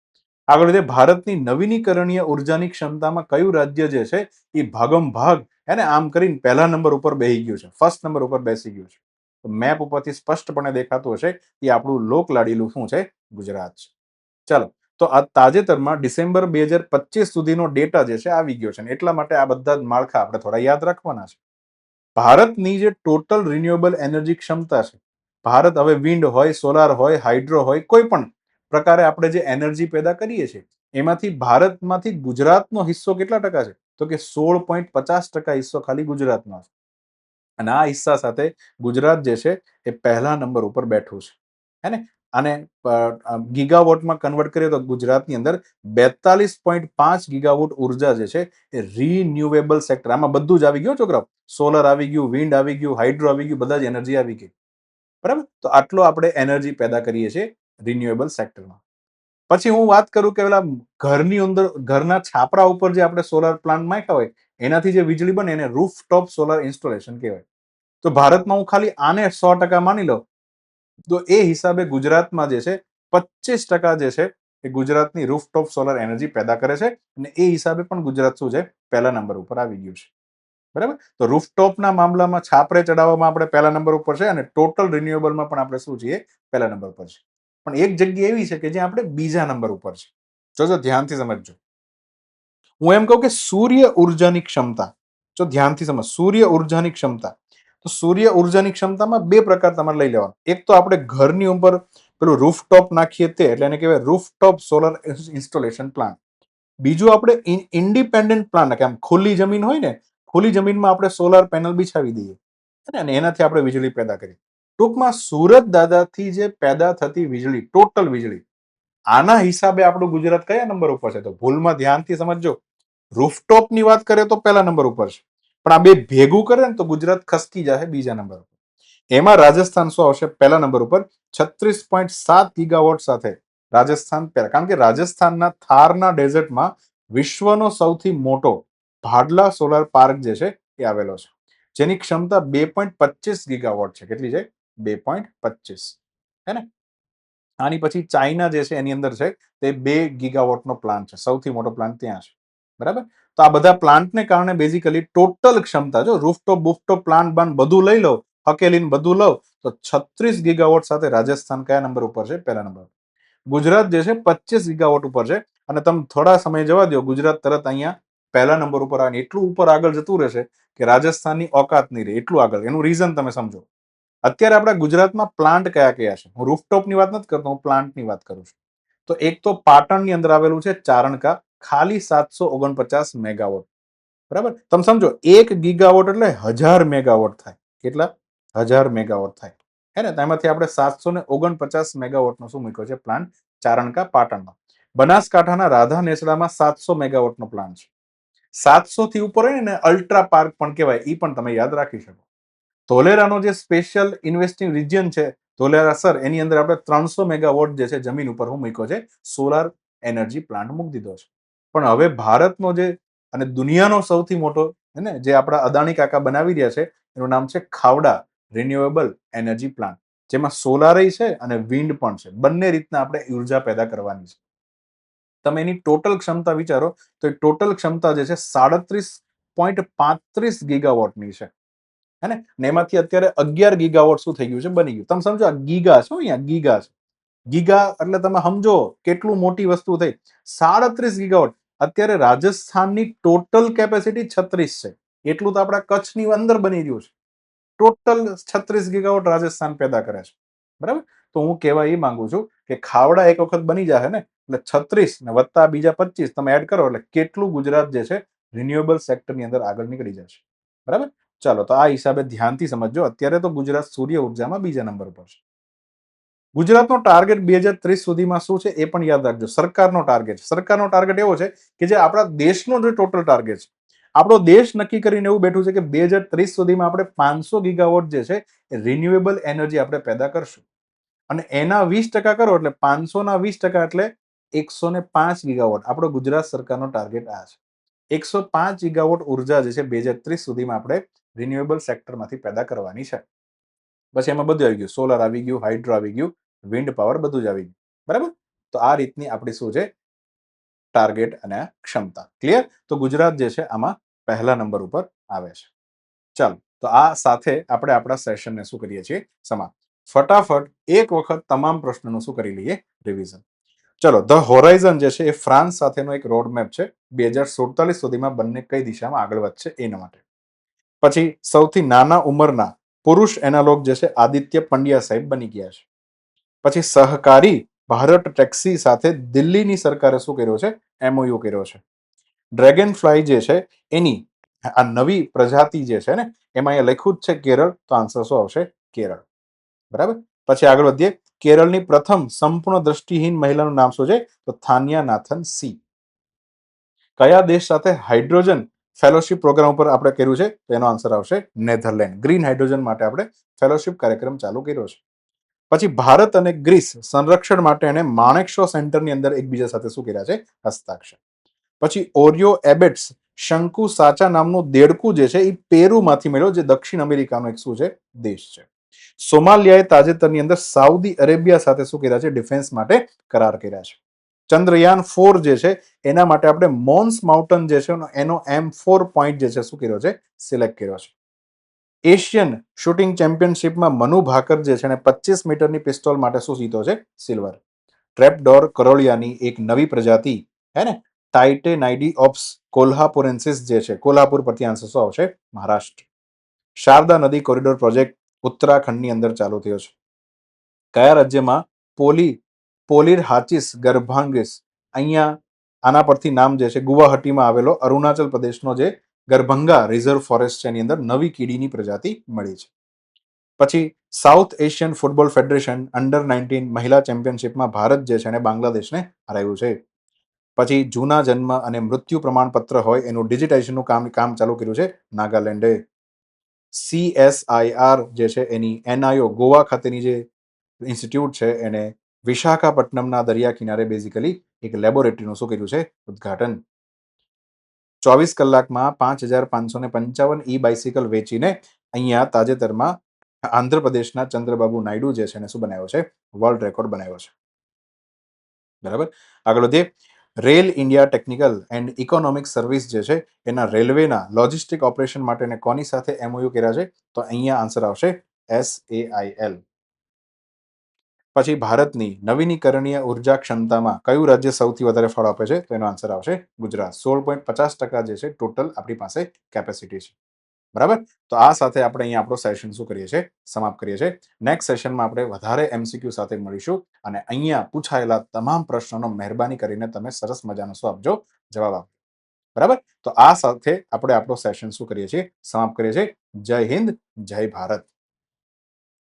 આગળ વધીએ. ભારતની નવીનીકરણીય ઉર્જાની ક્ષમતામાં કયું રાજ્ય જે છે એ ભાગમ ભાગ એને આમ કરીને પહેલા નંબર ઉપર બેસી ગયું છે, ફર્સ્ટ નંબર ઉપર બેસી ગયું છે? તો મેપ ઉપરથી સ્પષ્ટપણે દેખાતું હશે એ આપણું લોકલાડીલું શું છે? ગુજરાત છે. ચાલો, તો આ તાજેતરમાં ડિસેમ્બર 2025 સુધીનો ડેટા જે છે આવી ગયો છે, એટલા માટે આ બધા જ માળખા આપણે થોડા યાદ રાખવાના છે. ભારતની જે ટોટલ રિન્યુએબલ એનર્જી ક્ષમતા છે, ભારત હવે વિન્ડ હોય, સોલાર હોય, હાઇડ્રો હોય, કોઈ પણ પ્રકારે આપણે જે એનર્જી પેદા કરીએ છીએ એમાંથી ભારતમાંથી ગુજરાતનો હિસ્સો કેટલા ટકા છે? તો કે 16.50% હિસ્સો ખાલી ગુજરાતનો છે. અને આ હિસ્સા સાથે ગુજરાત જે છે એ પહેલા નંબર ઉપર બેઠું છે, હે ને. અને ગીગાવોટમાં કન્વર્ટ કરીએ તો ગુજરાતની અંદર 42.5 ગીગાવોટ ઉર્જા જે છે એ રિન્યુએબલ સેક્ટર, આમાં બધું જ આવી ગયું છોકરાઓ. સોલર આવી ગયું, વિન્ડ આવી ગયું, હાઇડ્રો આવી ગયું, બધા જ એનર્જી આવી ગઈ. બરાબર. તો આટલો આપણે એનર્જી પેદા કરીએ છીએ રિન્યુએબલ સેક્ટરમાં. પછી હું વાત કરું કે પેલા ઘરની અંદર, ઘરના છાપરા ઉપર જે આપણે સોલર પ્લાન્ટ નાખ્યા હોય એનાથી જે વીજળી બને એને રૂફટોપ સોલર ઇન્સ્ટોલેશન કહેવાય. તો ભારતમાં હું ખાલી આને 100% માની લઉં તો એ હિસાબે ગુજરાતમાં જે છે 25% જે છે એ ગુજરાતની રૂફટોપ સોલર એનર્જી પેદા કરે છે. અને એ હિસાબે પણ ગુજરાત શું છે? પહેલા નંબર ઉપર આવી ગયું છે. બરાબર. તો રૂફટોપના મામલામાં છાપરે ચડાવવામાં આપણે પહેલા નંબર ઉપર છે અને ટોટલ રિન્યુએબલમાં પણ આપણે શું છીએ? પહેલા નંબર પર છે. પણ એક જગ્યા એવી છે કે જ્યાં આપણે બીજા નંબર ઉપર છે. જોજો, ધ્યાનથી સમજજો. હું એમ કહું કે સૂર્ય ઉર્જાની ક્ષમતા, જો ધ્યાનથી સમજ, સૂર્ય ઉર્જાની ક્ષમતા. તો સૂર્ય ઉર્જાની ક્ષમતામાં બે પ્રકાર તમારે લઈ લેવાનું. એક તો આપણે ઘરની ઉપર પેલું રૂફટોપ નાખીએ તે, એટલે એને કહેવાય રૂફટોપ સોલર ઇન્સ્ટોલેશન પ્લાન્ટ. બીજું આપણે ઇન્ડિપેન્ડન્ટ પ્લાન્ટ, કે આમ ખુલ્લી જમીન હોય ને, ખુલ્લી જમીનમાં આપણે સોલાર પેનલ બિછાવી દઈએ અને એનાથી આપણે વીજળી પેદા કરીએ. ટૂંકમાં સુરત દાદાથી જે પેદા થતી વીજળી, ટોટલ વીજળી, આના હિસાબે આપણું ગુજરાત કયા નંબર ઉપર છે? તો ભૂલમાં ધ્યાનથી સમજજો. રૂફટોપની વાત કરે તો પહેલા નંબર ઉપર છે, પણ આ બે ભેગું કરે ને તો ગુજરાત ખસકી જાય બીજા નંબર ઉપર. એમાં રાજસ્થાન શું આવશે? પહેલા નંબર ઉપર 36.7 ગીગાવોટ સાથે રાજસ્થાન પહેલા. કારણ કે રાજસ્થાનના થારના ડેઝર્ટમાં વિશ્વનો સૌથી મોટો ભાડલા સોલાર પાર્ક જે છે એ આવેલો છે, જેની ક્ષમતા 2.25 ગીગાવોટ છે. કેટલી છે? 2.25, હે ને. આની પછી ચાઇના જે છે એની અંદર છે તે 2 ગીગાવોટનો પ્લાન્ટ છે, સૌથી મોટો પ્લાન્ટ ત્યાં છે. બરાબર. તો આ બધા પ્લાન્ટને કારણે બેઝિકલી ટોટલ ક્ષમતા, જો રૂફટોપ બુફટોપ પ્લાન્ટ બાન બધું લઈ લો, હકેલીને બધું લો, તો 36 ગીગાવોટ સાથે રાજસ્થાન કયા નંબર ઉપર છે? પહેલા નંબર. ગુજરાત જે છે 25 ગીગાવોટ ઉપર છે. અને તમે થોડા સમય જવા દો, ગુજરાત તરત અહીંયા પહેલા નંબર ઉપર આવે. એટલું ઉપર આગળ જતું રહેશે કે રાજસ્થાનની ઓકાત નહીં રહે, એટલું આગળ. એનું રીઝન તમે સમજો. અત્યારે આપણા ગુજરાતમાં પ્લાન્ટ કયા કયા છે? હું રૂફટોપની વાત નથી કરતો, હું પ્લાન્ટની વાત કરું છું. તો એક તો પાટણની અંદર આવેલું છે ચારણકા, ખાલી 749 મેગાવોટ. બરાબર. તમે સમજો 1 ગીગાવોટ એટલે 1000 મેગાવોટ થાય. કેટલા? 1000 મેગાવોટ થાય, હે ને. તેમાંથી આપણે 749 મેગાવોટનો શું મૂક્યો છે? પ્લાન્ટ ચારણકા, પાટણમાં. બનાસકાંઠાના રાધા નેસડામાં 700 મેગાવોટનો પ્લાન્ટ છે. 700 થી ઉપર હોય ને અલ્ટ્રા પાર્ક પણ કહેવાય, એ પણ તમે યાદ રાખી શકો. ધોલેરાનો જે સ્પેશિયલ ઇન્વેસ્ટિંગ રિજિયન છે ધોલેરા સર, એની અંદર આપણે 300 મેગાવોટ જે છે જમીન ઉપર હું મૂક્યો છે સોલાર એનર્જી પ્લાન્ટ મૂકી દીધો છે. પણ હવે ભારતનો જે અને દુનિયાનો સૌથી મોટો ને જે આપણા અદાણી કાકા બનાવી રહ્યા છે એનું નામ છે ખાવડા રિન્યુએબલ એનર્જી પ્લાન્ટ, જેમાં સોલાર છે અને વિન્ડ પણ છે. બંને રીતના આપણે ઉર્જા પેદા કરવાની છે. તમે એની ટોટલ ક્ષમતા વિચારો તો એ ટોટલ ક્ષમતા જે છે 37.35 ગીગાવોટની છે. હે ને એમાંથી અત્યારે 11 ગીગાવોટ શું થઈ ગયું છે, બની ગયું. તમે સમજો આ ગીગા છે, અહીંયા ગીગા છે. ગીગા એટલે તમે સમજો કેટલું મોટી વસ્તુ થઈ. 37 ગીગાવોટ. અત્યારે રાજસ્થાનની ટોટલ કેપેસિટી 36 છે. એટલું તો આપણા કચ્છની અંદર બની રહ્યું છે. ટોટલ 36 ગીગાવોટ રાજસ્થાન પેદા કરે છે. બરાબર. તો હું કહેવા એ માંગુ છું કે ખાવડા એક વખત બની જાય ને એટલે 36 ને વત્તા બીજા 25 તમે એડ કરો એટલે કેટલું ગુજરાત જે છે રિન્યુએબલ સેક્ટરની અંદર આગળ નીકળી જશે. બરાબર. ચાલો, તો આ હિસાબે ધ્યાનથી સમજજો. અત્યારે તો ગુજરાત સૂર્ય ઉર્જામાં બીજા નંબર પર છે. ગુજરાતનો ટાર્ગેટ 2030 સુધીમાં શું છે એ પણ યાદ રાખજો. સરકારનો ટાર્ગેટ એવો છે કે જે આપણા દેશનો જે ટોટલ ટાર્ગેટ છે, આપણો દેશ નક્કી કરીને એવું બેઠું છે કે 2030 સુધીમાં આપણે 500 ગીગાવોટ જે છે એ રિન્યુએબલ એનર્જી આપણે પેદા કરશું. અને એના 20% કરો એટલે 500 ના 20% એટલે 105 ગીગાવોટ. આપણો ગુજરાત સરકારનો ટાર્ગેટ આ છે. 105 ગીગાવોટ ઉર્જા જે છે 2030 સુધીમાં આપણે રિન્યુએબલ સેક્ટરમાંથી પેદા કરવાની છે. પછી એમાં બધું આવી ગયું, સોલાર આવી ગયું, હાઇડ્રો આવી ગયું, વિન્ડ પાવર બધું જ આવી ગયું. બરાબર. તો આ રીતની આપણી શું છે ટાર્ગેટ અને ક્ષમતા. ક્લિયર? તો ગુજરાત જે છે આમાં પહેલા નંબર ઉપર આવે છે. ચાલો, તો આ સાથે આપણે આપણા સેશનને શું કરીએ છીએ સમાપ્ત. ફટાફટ એક વખત તમામ પ્રશ્નોનું શું કરી લઈએ રિવિઝન. ચલો, ધ હોરાઇઝન જે છે એ ફ્રાન્સ સાથેનો એક રોડ મેપ છે. 2047 સુધીમાં બંને કઈ દિશામાં આગળ વધશે એના માટે. પછી સૌથી નાના ઉંમરના પુરુષ એનાલોગ જે છે આદિત્ય પંડ્યા સાહેબ બની ગયા છે. પછી સહકારી ભારત ટેક્સી સાથે દિલ્હીની સરકારે શું કર્યો છે, એમઓયુ કર્યો છે. ડ્રેગન ફ્લાય જે છે એની આ નવી પ્રજાતિ જે છે ને એમાં અહીંયા લખ્યું જ છે કેરળ, તો આન્સર શું આવશે? કેરળ. બરાબર. પછી આગળ વધીએ. કેરળની પ્રથમ સંપૂર્ણ દ્રષ્ટિહીન મહિલાનું નામ શું છે? તો થાનિયા નાથન સી. કયા દેશ સાથે હાઇડ્રોજન ફેલોશિપ પ્રોગ્રામ ઉપર આપણે કર્યું છે? તો એનો આન્સર આવશે નેધરલેન્ડ. ગ્રીન હાઇડ્રોજન માટે આપણે ફેલોશિપ કાર્યક્રમ ચાલુ કર્યો છે. પછી ભારત અને ગ્રીસ સંરક્ષણ માટે એને માણેક શો સેન્ટરની અંદર એકબીજા સાથે શું કર્યા છે? હસ્તાક્ષર. પછી ઓરિયો એબેટ્સ શંકુ સાચા નામનું દેડકું જે છે એ પેરુમાંથી મળ્યો, જે દક્ષિણ અમેરિકાનો એક શું છે દેશ છે. સોમાલિયાએ તાજેતરની અંદર સાઉદી અરેબિયા સાથે શું કર્યા છે? ડિફેન્સ માટે કરાર કર્યા છે. ચંદ્રયાન 4 જે છે એના માટે આપણે મોન્સ માઉન્ટન જે છે એનો M4 પોઈન્ટ જે છે શું કર્યો છે? સિલેક્ટ કર્યો છે. એશિયન શૂટિંગ ચેમ્પિયનશિપમાં મનુ ભાકર જે છે એને 25 મીટરની પિસ્તોલ માટે શું જીતો છે? સિલ્વર. ટ્રેપડોર કરોળિયાની એક નવી પ્રજાતિ હે ને ટાઇટેનાઇડી ઓપ્સ કોલ્હાપુરેન્સિસ જે છે, કોલ્હાપુર પરથી આન્સર શું આવશે? મહારાષ્ટ્ર. શારદા નદી કોરિડોર પ્રોજેક્ટ ઉત્તરાખંડની અંદર ચાલુ થયો છે. કયા રાજ્યમાં પોલીર હાચિસ ગર્ભાંગિસ, અહીંયા આના પરથી નામ જે છે ગુવાહાટીમાં આવેલો અરુણાચલ પ્રદેશનો જે ગરભંગા રિઝર્વ ફોરેસ્ટ છે એની અંદર નવી કીડીની પ્રજાતિ મળી છે. પછી south Asian football federation under 19 મહિલા ચેમ્પિયનશિપમાં ભારત જે છે એને બાંગ્લાદેશને હરાવ્યું છે. પછી જૂના જન્મ અને મૃત્યુ પ્રમાણપત્ર હોય એનું ડિજિટાઇઝેશનનું કામ ચાલુ કર્યું છે નાગાલેન્ડે. CSIR જે છે એની NIO ગોવા ખાતેની જે ઇન્સ્ટિટ્યૂટ છે એને વિશાખાપટ્ટનમના દરિયા કિનારે બેઝિકલી એક લેબોરેટરીનું શું કર્યું છે? ઉદ્ઘાટન. 24 કલાકમાં 5,555 ઈ બાઇસિકલ વેચીને અહીંયા તાજેતરમાં આંધ્રપ્રદેશના ચંદ્રબાબુ નાયડુ જે છે એને શું બનાવ્યો છે? વર્લ્ડ રેકોર્ડ બનાવ્યો છે. બરાબર. આગળ વધીએ. Rail India technical and economic service જે છે એના રેલવેના લોજિસ્ટિક ઓપરેશન માટે કોની સાથે MOU કર્યા છે? તો અહીંયા આન્સર આવશે SAIL. પછી ભારતની નવીનીકરણીય ઉર્જા ક્ષમતામાં કયું રાજ્ય સૌથી વધારે ફાળો આપે છે? તો એનો આન્સર આવશે ગુજરાત. 16.50% જે છે ટોટલ આપણી પાસે કેપેસિટી છે. બરાબર. તો આ સાથે આપણે અહીંયા આપણો સેશન શું કરીએ છીએ? સમાપ્ત કરીએ છીએ. નેક્સ્ટ સેશનમાં આપણે વધારે MCQ સાથે મળીશું અને અહીંયા પૂછાયેલા તમામ પ્રશ્નોનો મહેરબાની કરીને તમે સરસ મજાનો શું આપજો? જવાબ આપજો. બરાબર. તો આ સાથે આપણે આપણો સેશન શું કરીએ છીએ? સમાપ્ત કરીએ છીએ. જય હિન્દ, જય ભારત.